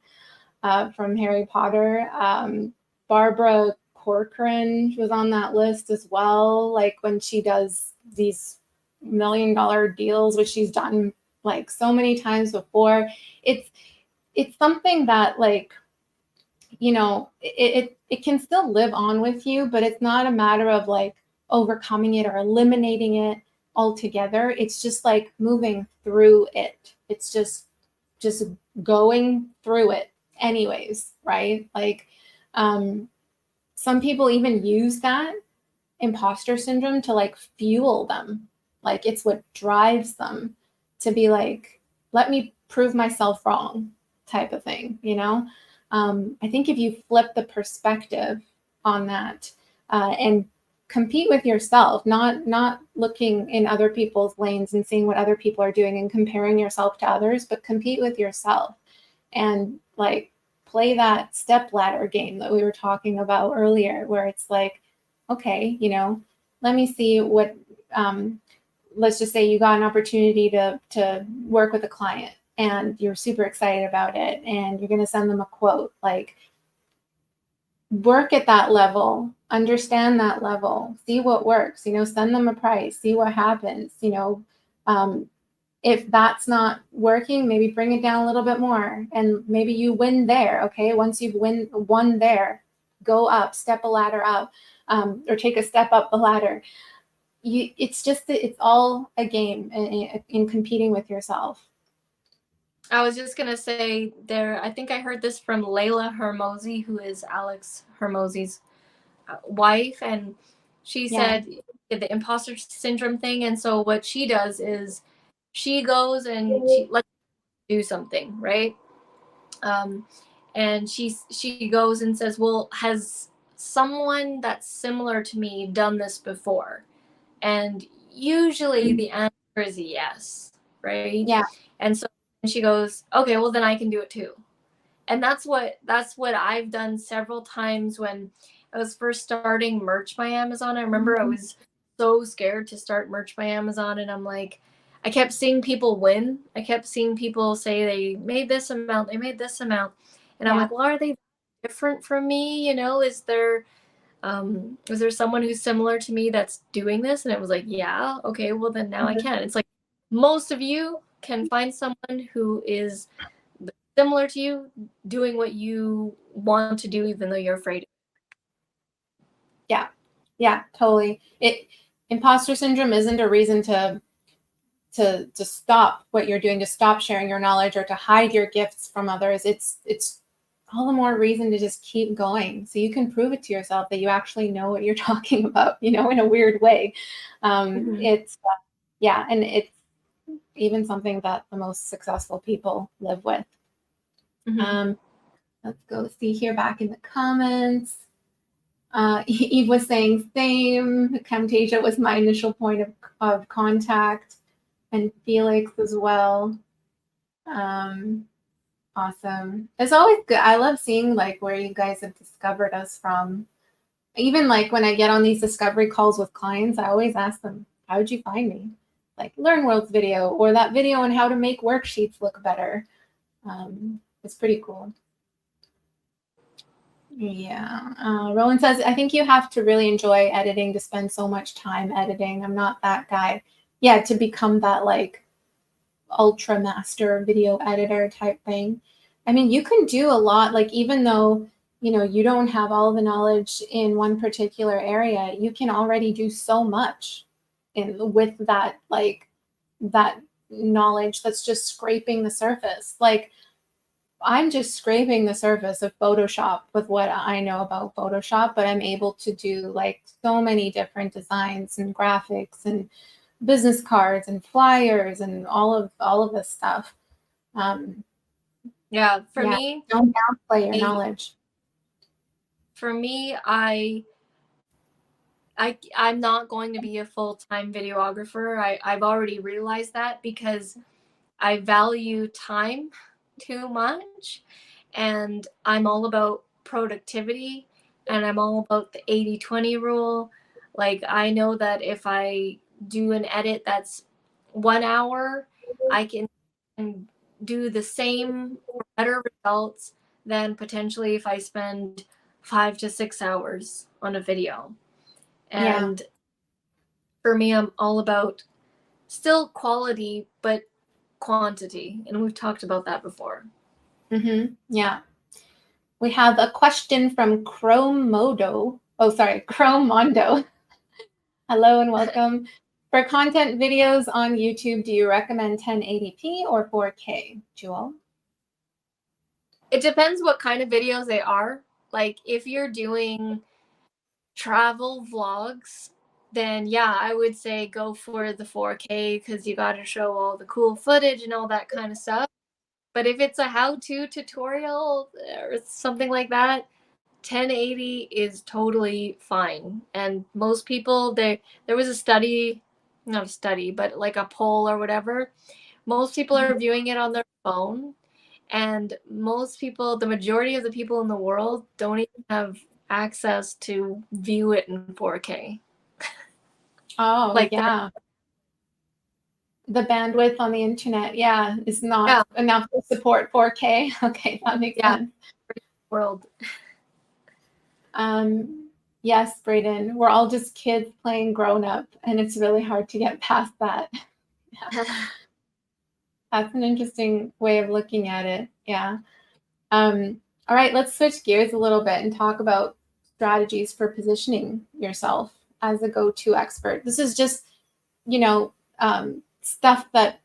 from Harry Potter. Barbara Corcoran was on that list as well. Like when she does these $1 million deals, which she's done so many times before. It's something that it can still live on with you, but it's not a matter of overcoming it or eliminating it altogether. It's just moving through it. It's just going through it anyways, right? Some people even use that imposter syndrome to fuel them. It's what drives them to be let me prove myself wrong type of thing, I think if you flip the perspective on that and compete with yourself, not looking in other people's lanes and seeing what other people are doing and comparing yourself to others, but compete with yourself and play that step ladder game that we were talking about earlier, where it's okay, let me see what, let's just say you got an opportunity to work with a client and you're super excited about it and you're going to send them a quote. Work at that level, understand that level, see what works, send them a price, see what happens, if that's not working, maybe bring it down a little bit more and maybe you win there. Okay. Once you've won there, go up, step a ladder up, or take a step up the ladder. It's all a game in competing with yourself. I was just gonna say I think I heard this from Layla Hermosi, who is Alex Hermosi's wife, and she said the imposter syndrome thing. And so what she does is she goes and she lets do something, right? And she goes and says, well, has someone that's similar to me done this before? And usually the answer is yes, right? Yeah. And so she goes, okay, well then I can do it too. And that's what I've done several times when I was first starting Merch by Amazon. I remember I was so scared to start Merch by Amazon, and I'm like, I kept seeing people win. I kept seeing people say they made this amount, they made this amount. And I'm like, well, are they different from me? Is there someone who's similar to me that's doing this? And it was like, yeah, okay, well then now I can. It's like most of you can find someone who is similar to you doing what you want to do, even though you're afraid. Yeah, totally. Imposter syndrome isn't a reason to stop what you're doing, to stop sharing your knowledge or to hide your gifts from others. It's all the more reason to just keep going, so you can prove it to yourself that you actually know what you're talking about, in a weird way. It's and it's even something that the most successful people live with. Let's go see here back in the comments. Eve was saying same. Camtasia was my initial point of contact, and Felix as well. Awesome. It's always good. I love seeing where you guys have discovered us from. Even when I get on these discovery calls with clients, I always ask them, how did you find me? Learn World's video or that video on how to make worksheets look better. It's pretty cool. Yeah. Roland says, I think you have to really enjoy editing to spend so much time editing. I'm not that guy. yeah, to become that like ultra master video editor type thing. I mean, you can do a lot, like even though, you know, you don't have all the knowledge in one particular area, you can already do so much with that, like that knowledge that's just scraping the surface. Like I'm just scraping the surface of Photoshop with what I know about Photoshop, but I'm able to do like so many different designs and graphics and business cards and flyers and all of this stuff. Um, Yeah, for yeah, me, don't downplay your I, knowledge. for me, I'm not going to be a full-time videographer. I've already realized that because I value time too much, and I'm all about productivity, and I'm all about the 80-20 rule. Like I know that if I do an edit that's 1 hour, I can do the same or better results than potentially if I spend 5 to 6 hours on a video. Yeah. And for me, I'm all about still quality, but quantity. And we've talked about that before. Yeah. We have a question from Chrome Mondo. Oh, sorry, Chrome Mondo. Hello and welcome. For content videos on YouTube, do you recommend 1080p or 4K, Jewel? It depends what kind of videos they are. Like if you're doing travel vlogs, then yeah, I would say go for the 4K because you got to show all the cool footage and all that kind of stuff. But if it's a how-to tutorial or something like that, 1080 is totally fine. And most people, there was a study, not a study, but like a poll or whatever. Most people are viewing it on their phone, and most people, the majority of the people in the world, don't even have access to view it in 4K. Oh, Like that, yeah. The bandwidth on the internet, yeah, is not yeah, enough to support 4K. Okay, that makes yeah, sense. world. Yes, Brayden, we're all just kids playing grown up, and it's really hard to get past that. Yeah, that's an interesting way of looking at it. Yeah. All right, let's switch gears a little bit and talk about strategies for positioning yourself as a go-to expert. This is just, you know, stuff that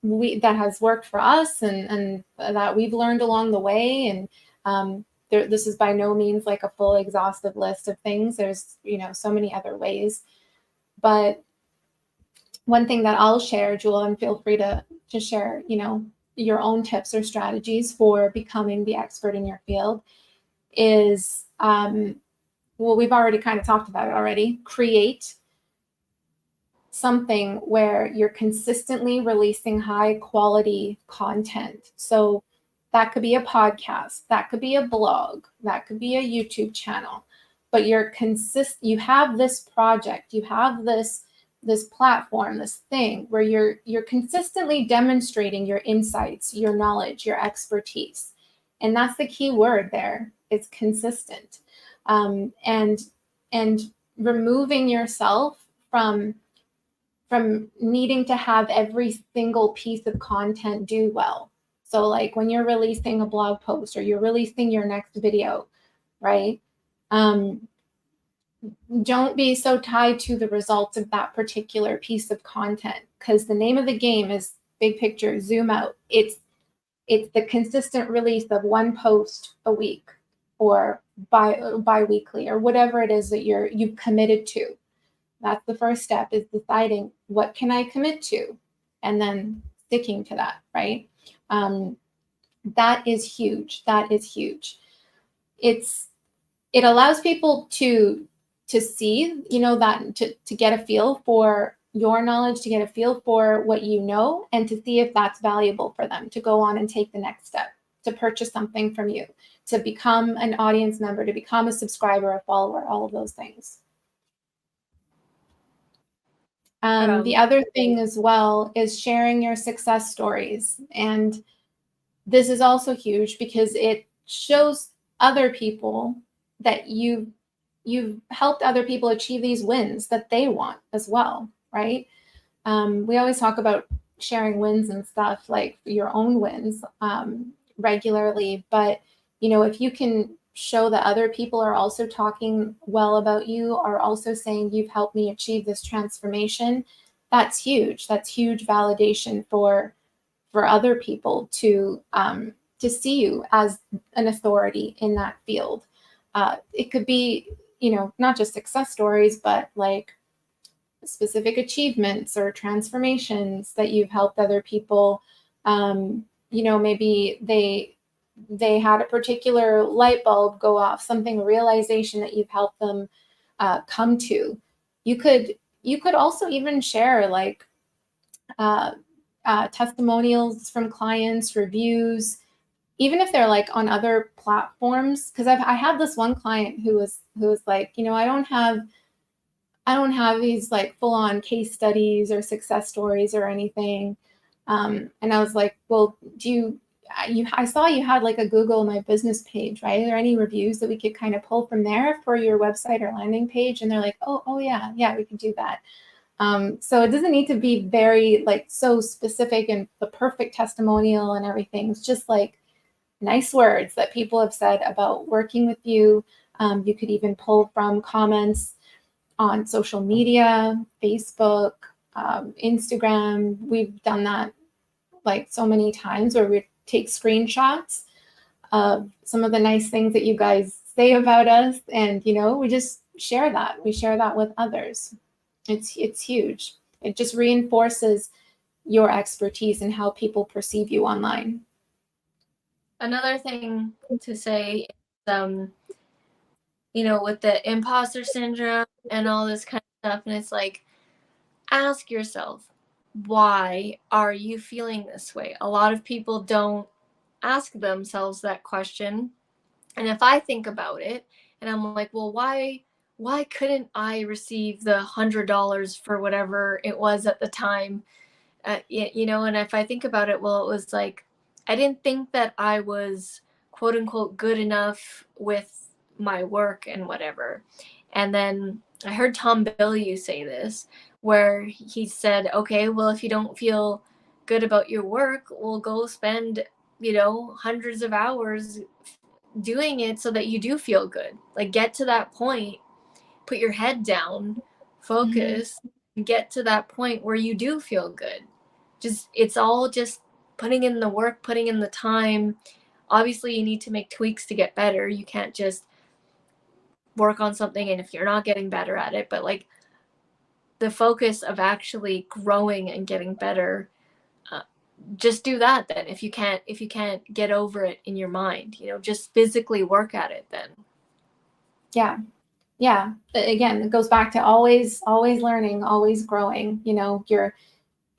that has worked for us and that we've learned along the way. And this is by no means like a full exhaustive list of things. There's, you know, so many other ways. But one thing that I'll share, Jewel, and feel free to share, you know, your own tips or strategies for becoming the expert in your field is, well, we've already kind of talked about it already. Create something where you're consistently releasing high quality content. So that could be a podcast, that could be a blog, that could be a YouTube channel, but you have this project, you have this platform, this thing where you're consistently demonstrating your insights, your knowledge, your expertise. And that's the key word there. It's consistent. And removing yourself from needing to have every single piece of content do well. So like when you're releasing a blog post or you're releasing your next video, right? Don't be so tied to the results of that particular piece of content, because the name of the game is big picture, zoom out. It's the consistent release of one post a week or bi-weekly or whatever it is that you've committed to. That's the first step, is deciding what can I commit to and then sticking to that, right? That is huge. That is huge. It allows people to see, you know, that to get a feel for your knowledge, to get a feel for what you know, and to see if that's valuable for them to go on and take the next step, to purchase something from you, to become an audience member, to become a subscriber, a follower, all of those things. The other thing as well is sharing your success stories. And this is also huge because it shows other people that you've helped other people achieve these wins that they want as well, right? We always talk about sharing wins and stuff, like your own wins, regularly. But, if you can show that other people are also talking well about you, are also saying you've helped me achieve this transformation, that's huge. That's huge validation for other people to see you as an authority in that field. It could be, not just success stories, but like specific achievements or transformations that you've helped other people. Maybe they had a particular light bulb go off, something, a realization that you've helped them come to. You could also even share like uh, testimonials from clients, reviews, even if they're like on other platforms. Because I had this one client who was like, I don't have these like full on case studies or success stories or anything. And I was like, well, I saw you had like a Google My Business page, right? Are there any reviews that we could kind of pull from there for your website or landing page? And they're like, oh yeah, we can do that. So it doesn't need to be very like so specific and the perfect testimonial and everything. It's just like nice words that people have said about working with you. You could even pull from comments on social media, Facebook, Instagram. We've done that like so many times where we take screenshots of some of the nice things that you guys say about us, and we just share that. We share that with others. It's huge. It just reinforces your expertise and how people perceive you online. Another thing to say is, with the imposter syndrome and all this kind of stuff, and it's like, ask yourself, why are you feeling this way? A lot of people don't ask themselves that question. And if I think about it and I'm like, well, why couldn't I receive the $100 for whatever it was at the time? And if I think about it, well, it was like, I didn't think that I was quote unquote good enough with my work and whatever. And then I heard Tom Bilyeu say this, where he said, okay, well, if you don't feel good about your work, we'll go spend, hundreds of hours doing it so that you do feel good. Like, get to that point, put your head down, focus, and get to that point where you do feel good. It's all just putting in the work, putting in the time. Obviously, you need to make tweaks to get better. You can't just work on something and if you're not getting better at it, but like the focus of actually growing and getting better, just do that. Then if you can't get over it in your mind, just physically work at it then. Yeah. Again, it goes back to always learning, always growing.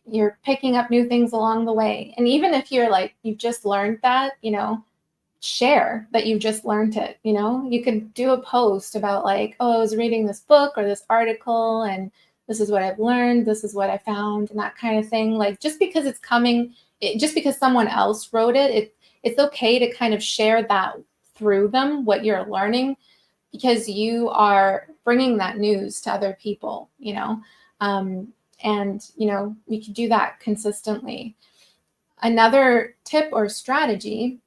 You're picking up new things along the way. And even if you're like, you've just learned that, share that you just learned it. You could do a post about like, oh, I was reading this book or this article and this is what I've learned, this is what I found, and that kind of thing. Like, just because just because someone else wrote it's okay to kind of share that through them, what you're learning, because you are bringing that news to other people, and we could do that consistently. Another tip or strategy,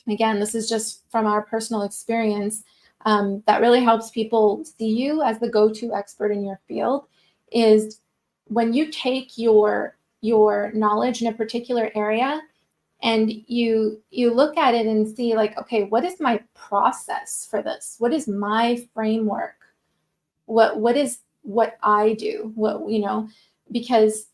again, this is just from our personal experience, that really helps people see you as the go-to expert in your field, is when you take your knowledge in a particular area and you look at it and see like, okay, what is my process for this? What is my framework? What is what I do? Because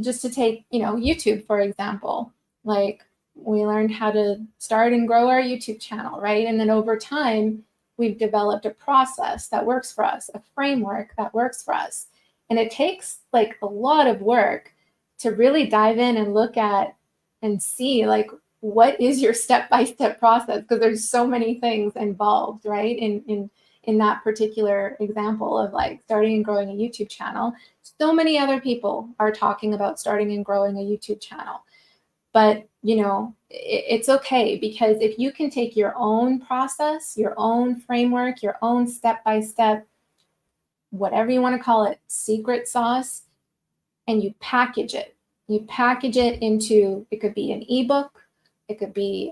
just to take, YouTube, for example, like we learned how to start and grow our YouTube channel, right? And then over time, we've developed a process that works for us, a framework that works for us. And it takes like a lot of work to really dive in and look at and see like, what is your step-by-step process? Because there's so many things involved, right? In that particular example of like starting and growing a YouTube channel. So many other people are talking about starting and growing a YouTube channel. But, it's okay, because if you can take your own process, your own framework, your own step-by-step, whatever you want to call it, secret sauce, and you package it. You package it into, it could be an ebook, it could be,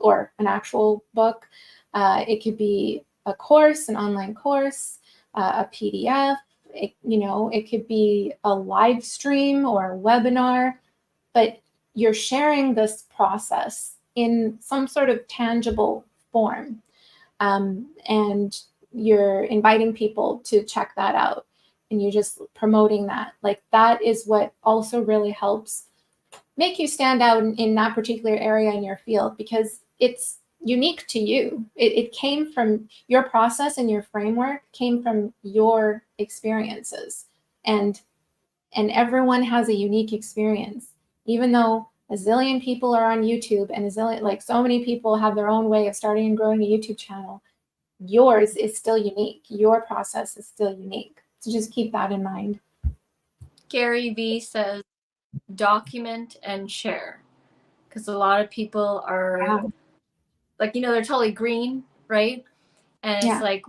or an actual book. It could be a course, an online course, a PDF. It could be a live stream or a webinar, but you're sharing this process in some sort of tangible form. And you're inviting people to check that out, and you're just promoting that. Like, that is what also really helps make you stand out in that particular area in your field, because it's unique to you. It came from your process, and your framework came from your experiences. And everyone has a unique experience. Even though a zillion people are on YouTube, and so many people have their own way of starting and growing a YouTube channel, yours is still unique. Your process is still unique. So just keep that in mind. Gary V says, document and share. Because a lot of people are like, they're totally green, right? And it's like,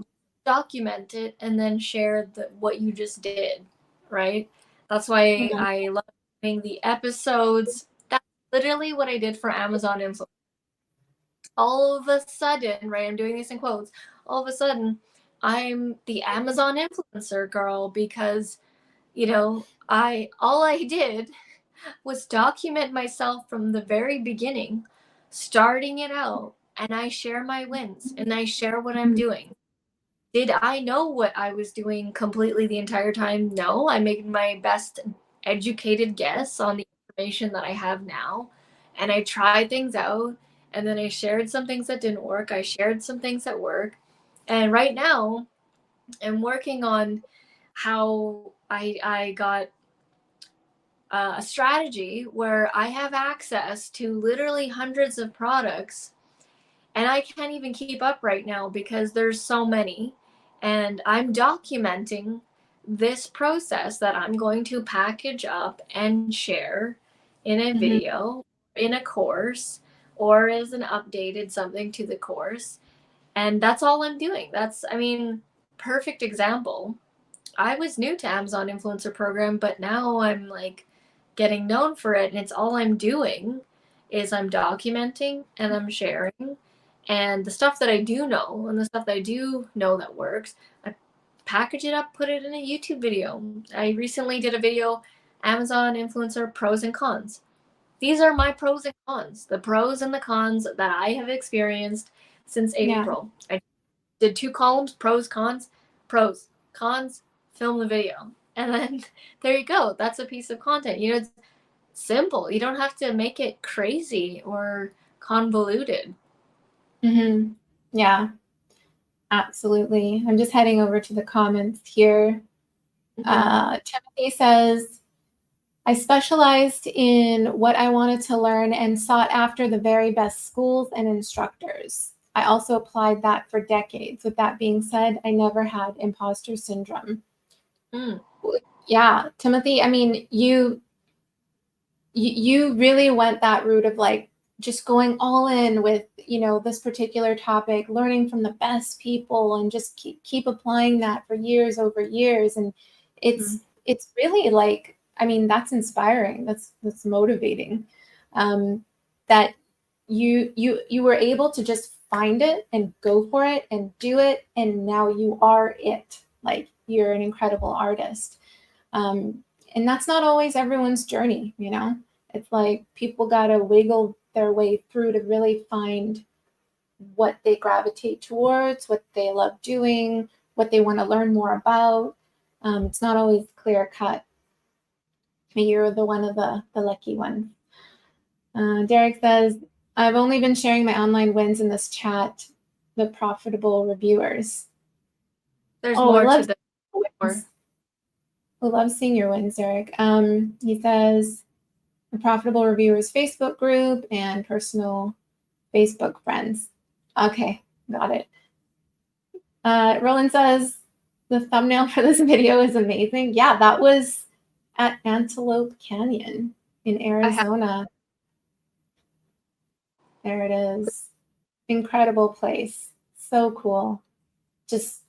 document it and then share what you just did, right? That's why I love doing the episodes. That's literally what I did for Amazon Influence. All of a sudden, right, I'm doing this in quotes, all of a sudden, I'm the Amazon influencer girl, because, all I did was document myself from the very beginning, starting it out, and I share my wins and I share what I'm doing. Did I know what I was doing completely the entire time? No, I made my best educated guess on the information that I have now, and I tried things out, and then I shared some things that didn't work. I shared some things that work. And right now, I'm working on how I got a strategy where I have access to literally hundreds of products, and I can't even keep up right now because there's so many. And I'm documenting this process that I'm going to package up and share in a video, in a course, or as an updated something to the course. And that's all I'm doing. Perfect example. I was new to Amazon Influencer Program, but now I'm like getting known for it. And it's all I'm doing is I'm documenting and I'm sharing. And the stuff that I do know and the stuff that I do know that works, I package it up, put it in a YouTube video. I recently did a video, Amazon Influencer Pros and Cons. These are my pros and cons, the pros and the cons that I have experienced since April. I did 2 columns, pros, cons, film the video. And then there you go. That's a piece of content. It's simple. You don't have to make it crazy or convoluted. Yeah, absolutely. I'm just heading over to the comments here. Timothy says, I specialized in what I wanted to learn and sought after the very best schools and instructors. I also applied that for decades. With that being said, I never had imposter syndrome. Yeah, Timothy, you really went that route of like just going all in with, this particular topic, learning from the best people, and just keep applying that for years over years. And it's really like, that's inspiring. That's motivating. That you were able to just find it and go for it and do it. And now you are it. Like, you're an incredible artist. And that's not always everyone's journey, It's like people got to wiggle their way through to really find what they gravitate towards, what they love doing, what they want to learn more about. It's not always clear cut. You're one of the lucky ones. Derek says, I've only been sharing my online wins in this chat, the profitable reviewers. There's more to the wins. I love seeing your wins, Derek. He says, the Profitable Reviewers Facebook group and personal Facebook friends. Okay, got it. Roland says, the thumbnail for this video is amazing. Yeah, that was at Antelope Canyon in Arizona. There it is. Incredible place. So cool. Just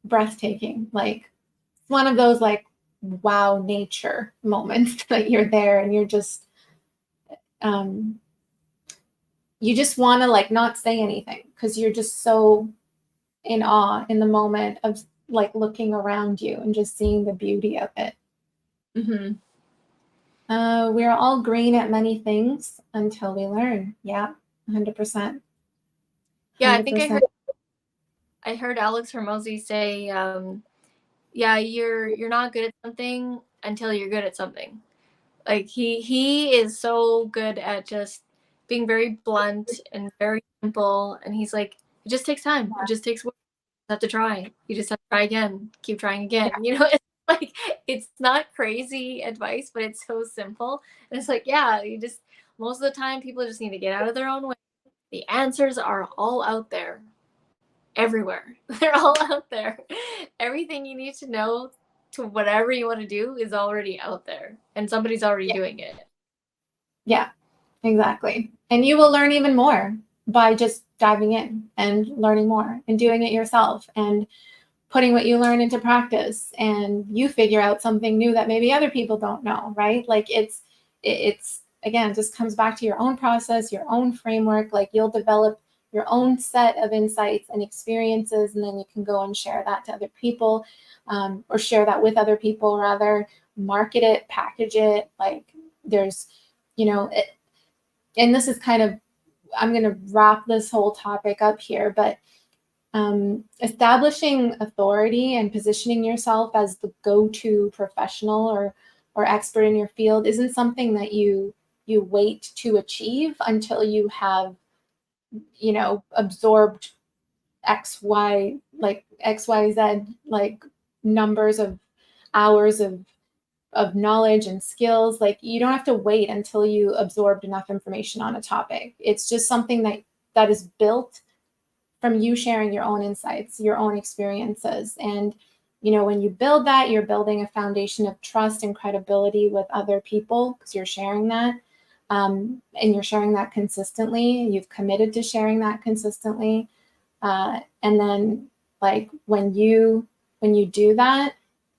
breathtaking. Like, it's one of those, like, wow nature moments that you're there and you're just, you just want to like not say anything because you're just so in awe in the moment of like looking around you and just seeing the beauty of it. Mm-hmm. We're all green at many things until we learn. Yeah, 100%. Yeah, I think 100%. I heard Alex Hermosi say, yeah, you're not good at something until you're good at something. Like he is so good at just being very blunt and very simple, and he's like, it just takes time. It just takes work. You have to try. You just have to try again. Keep trying Yeah. again. You know, it's like it's not crazy advice, but it's so simple. And it's like, yeah, you just most of the time people just need to get out of their own way. The answers are all out there everywhere. They're all out there. Everything you need to know to whatever you want to do is already out there, and somebody's already Yeah. doing it. Yeah, exactly. And you will learn even more by just diving in and learning more and doing it yourself and putting what you learn into practice, and you figure out something new that maybe other people don't know, right? Like it's again, just comes back to your own process, your own framework. Like you'll develop your own set of insights and experiences, and then you can go and share that to other people, or share that with other people rather, market it, package it. Like there's, and this is kind of, I'm going to wrap this whole topic up here, but establishing authority and positioning yourself as the go-to professional or expert in your field isn't something that you wait to achieve until you have, absorbed XYZ, like numbers of hours of knowledge and skills. Like you don't have to wait until you absorbed enough information on a topic. It's just something that is built from you sharing your own insights, your own experiences. And, when you build that, you're building a foundation of trust and credibility with other people because you're sharing that. And you're sharing that consistently. You've committed to sharing that consistently. And then like when you do that,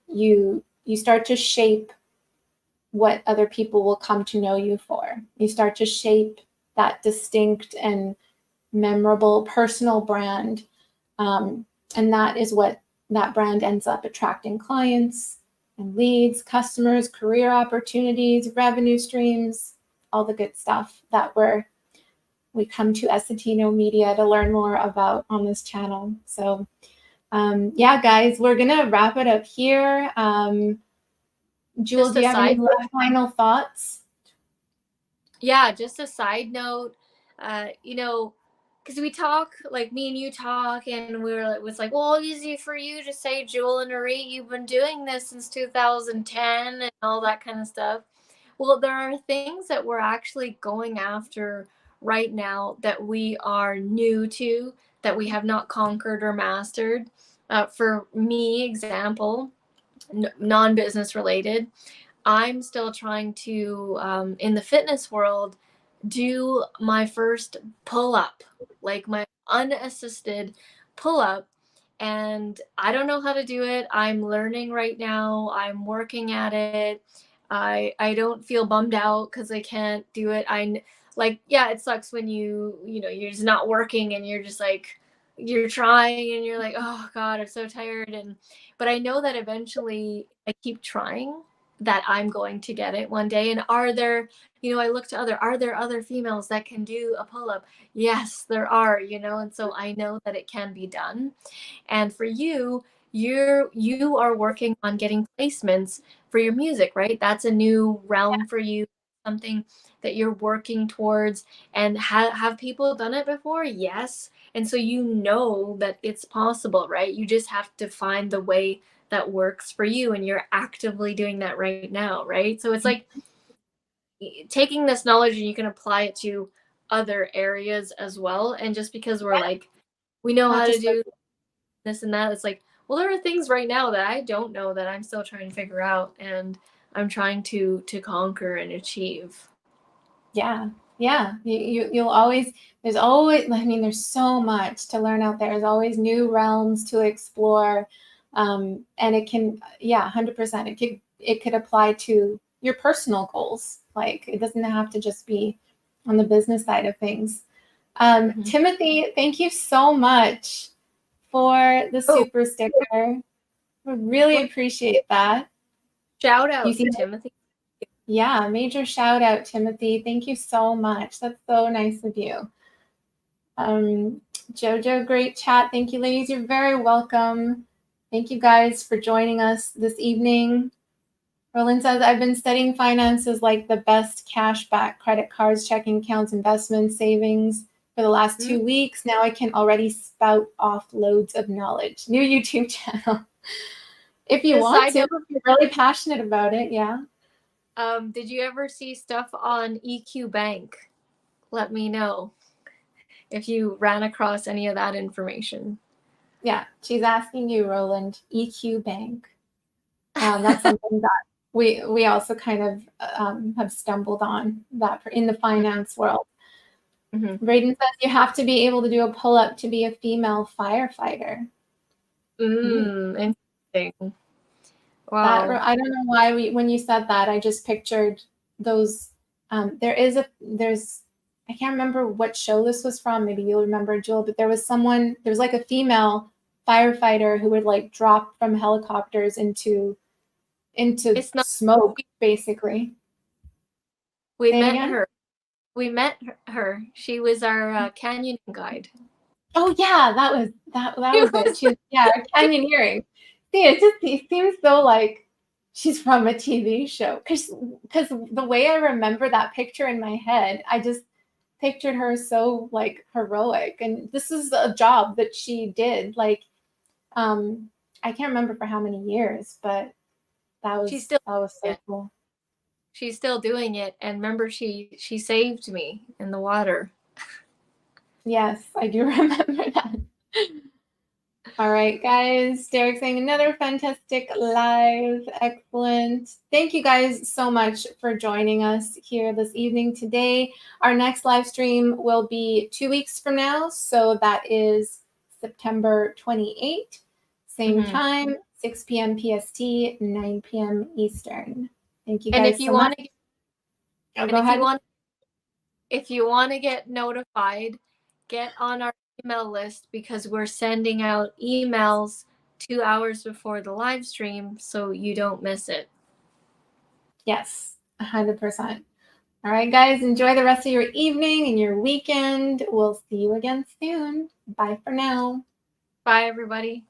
you start to shape what other people will come to know you for. You start to shape that distinct and memorable personal brand. And that is what that brand ends up attracting: clients and leads, customers, career opportunities, revenue streams, all the good stuff that we come to Essetino Media to learn more about on this channel. So yeah, guys, we're gonna wrap it up here. Jewel, Just do a you have any side final thoughts? Yeah, just a side note, because we talk, like me and you talk, and it was like, well, easy for you to say, Jewel and Auret, you've been doing this since 2010 and all that kind of stuff. Well, there are things that we're actually going after right now that we are new to, that we have not conquered or mastered. For me, example, non-business related, I'm still trying to, in the fitness world, do my first pull up, like my unassisted pull up. And I don't know how to do it. I'm learning right now. I'm working at it. I don't feel bummed out because I can't do it. Like, yeah, it sucks when you're just not working and you're just like, you're trying and you're like, oh God, I'm so tired. But I know that eventually I keep trying, that I'm going to get it one day. And I look to are there other females that can do a pull up? Yes, there are, and so I know that it can be done. And for you are working on getting placements for your music, right? That's a new realm for you, something that you're working towards. And have people done it before? Yes. And so you know that it's possible, right? You just have to find the way that works for you, and you're actively doing that right now, right? So it's like taking this knowledge and you can apply it to other areas as well. And just because we're like, we know Not how to just do this and that, it's like, well, there are things right now that I don't know that I'm still trying to figure out, and I'm trying to conquer and achieve. Yeah, yeah. You'll always, there's always, I mean, there's so much to learn out there. There's always new realms to explore. And it can, yeah, 100%. it could apply to your personal goals. Like it doesn't have to just be on the business side of things. Timothy, thank you so much for the super sticker. We really appreciate that. Shout out You see, Timothy. yeah, major shout out, Timothy. Thank you so much. That's so nice of you. Jojo, great chat. Thank you, ladies. You're very welcome. Thank you guys for joining us this evening. Roland says, I've been studying finances like the best cashback, credit cards, checking accounts, investments, savings for the last 2 weeks. Now I can already spout off loads of knowledge. New YouTube channel. If you want to, if you're really passionate about it, yeah. Did you ever see stuff on EQ Bank? Let me know if you ran across any of that information. Yeah, she's asking you, Roland, EQ Bank. That's something that we also kind of have stumbled on that in the finance world. Braden says you have to be able to do a pull-up to be a female firefighter. Interesting. Wow. That, I don't know why when you said that, I just pictured those. There's I can't remember what show this was from. Maybe you'll remember, Jewel, but there was like a female firefighter who would like drop from helicopters into smoke, basically. We met her. We met her. She was our canyoning guide. Oh yeah, that was it. She's canyoneering. See, it seems so like she's from a TV show because the way I remember that picture in my head, I just pictured her so like heroic, and this is a job that she did. Like, I can't remember for how many years, but that was so cool. She's still doing it, and remember, she saved me in the water. Yes, I do remember that. All right, guys. Derek saying another fantastic live. Excellent. Thank you guys so much for joining us here this evening today. Our next live stream will be 2 weeks from now. So that is September 28th. Same time, 6 p.m. PST, 9 p.m. Eastern. Thank you guys so much. If you want to get notified, get on our email list because we're sending out emails 2 hours before the live stream so you don't miss it. Yes, 100%. All right, guys, enjoy the rest of your evening and your weekend. We'll see you again soon. Bye for now. Bye, everybody.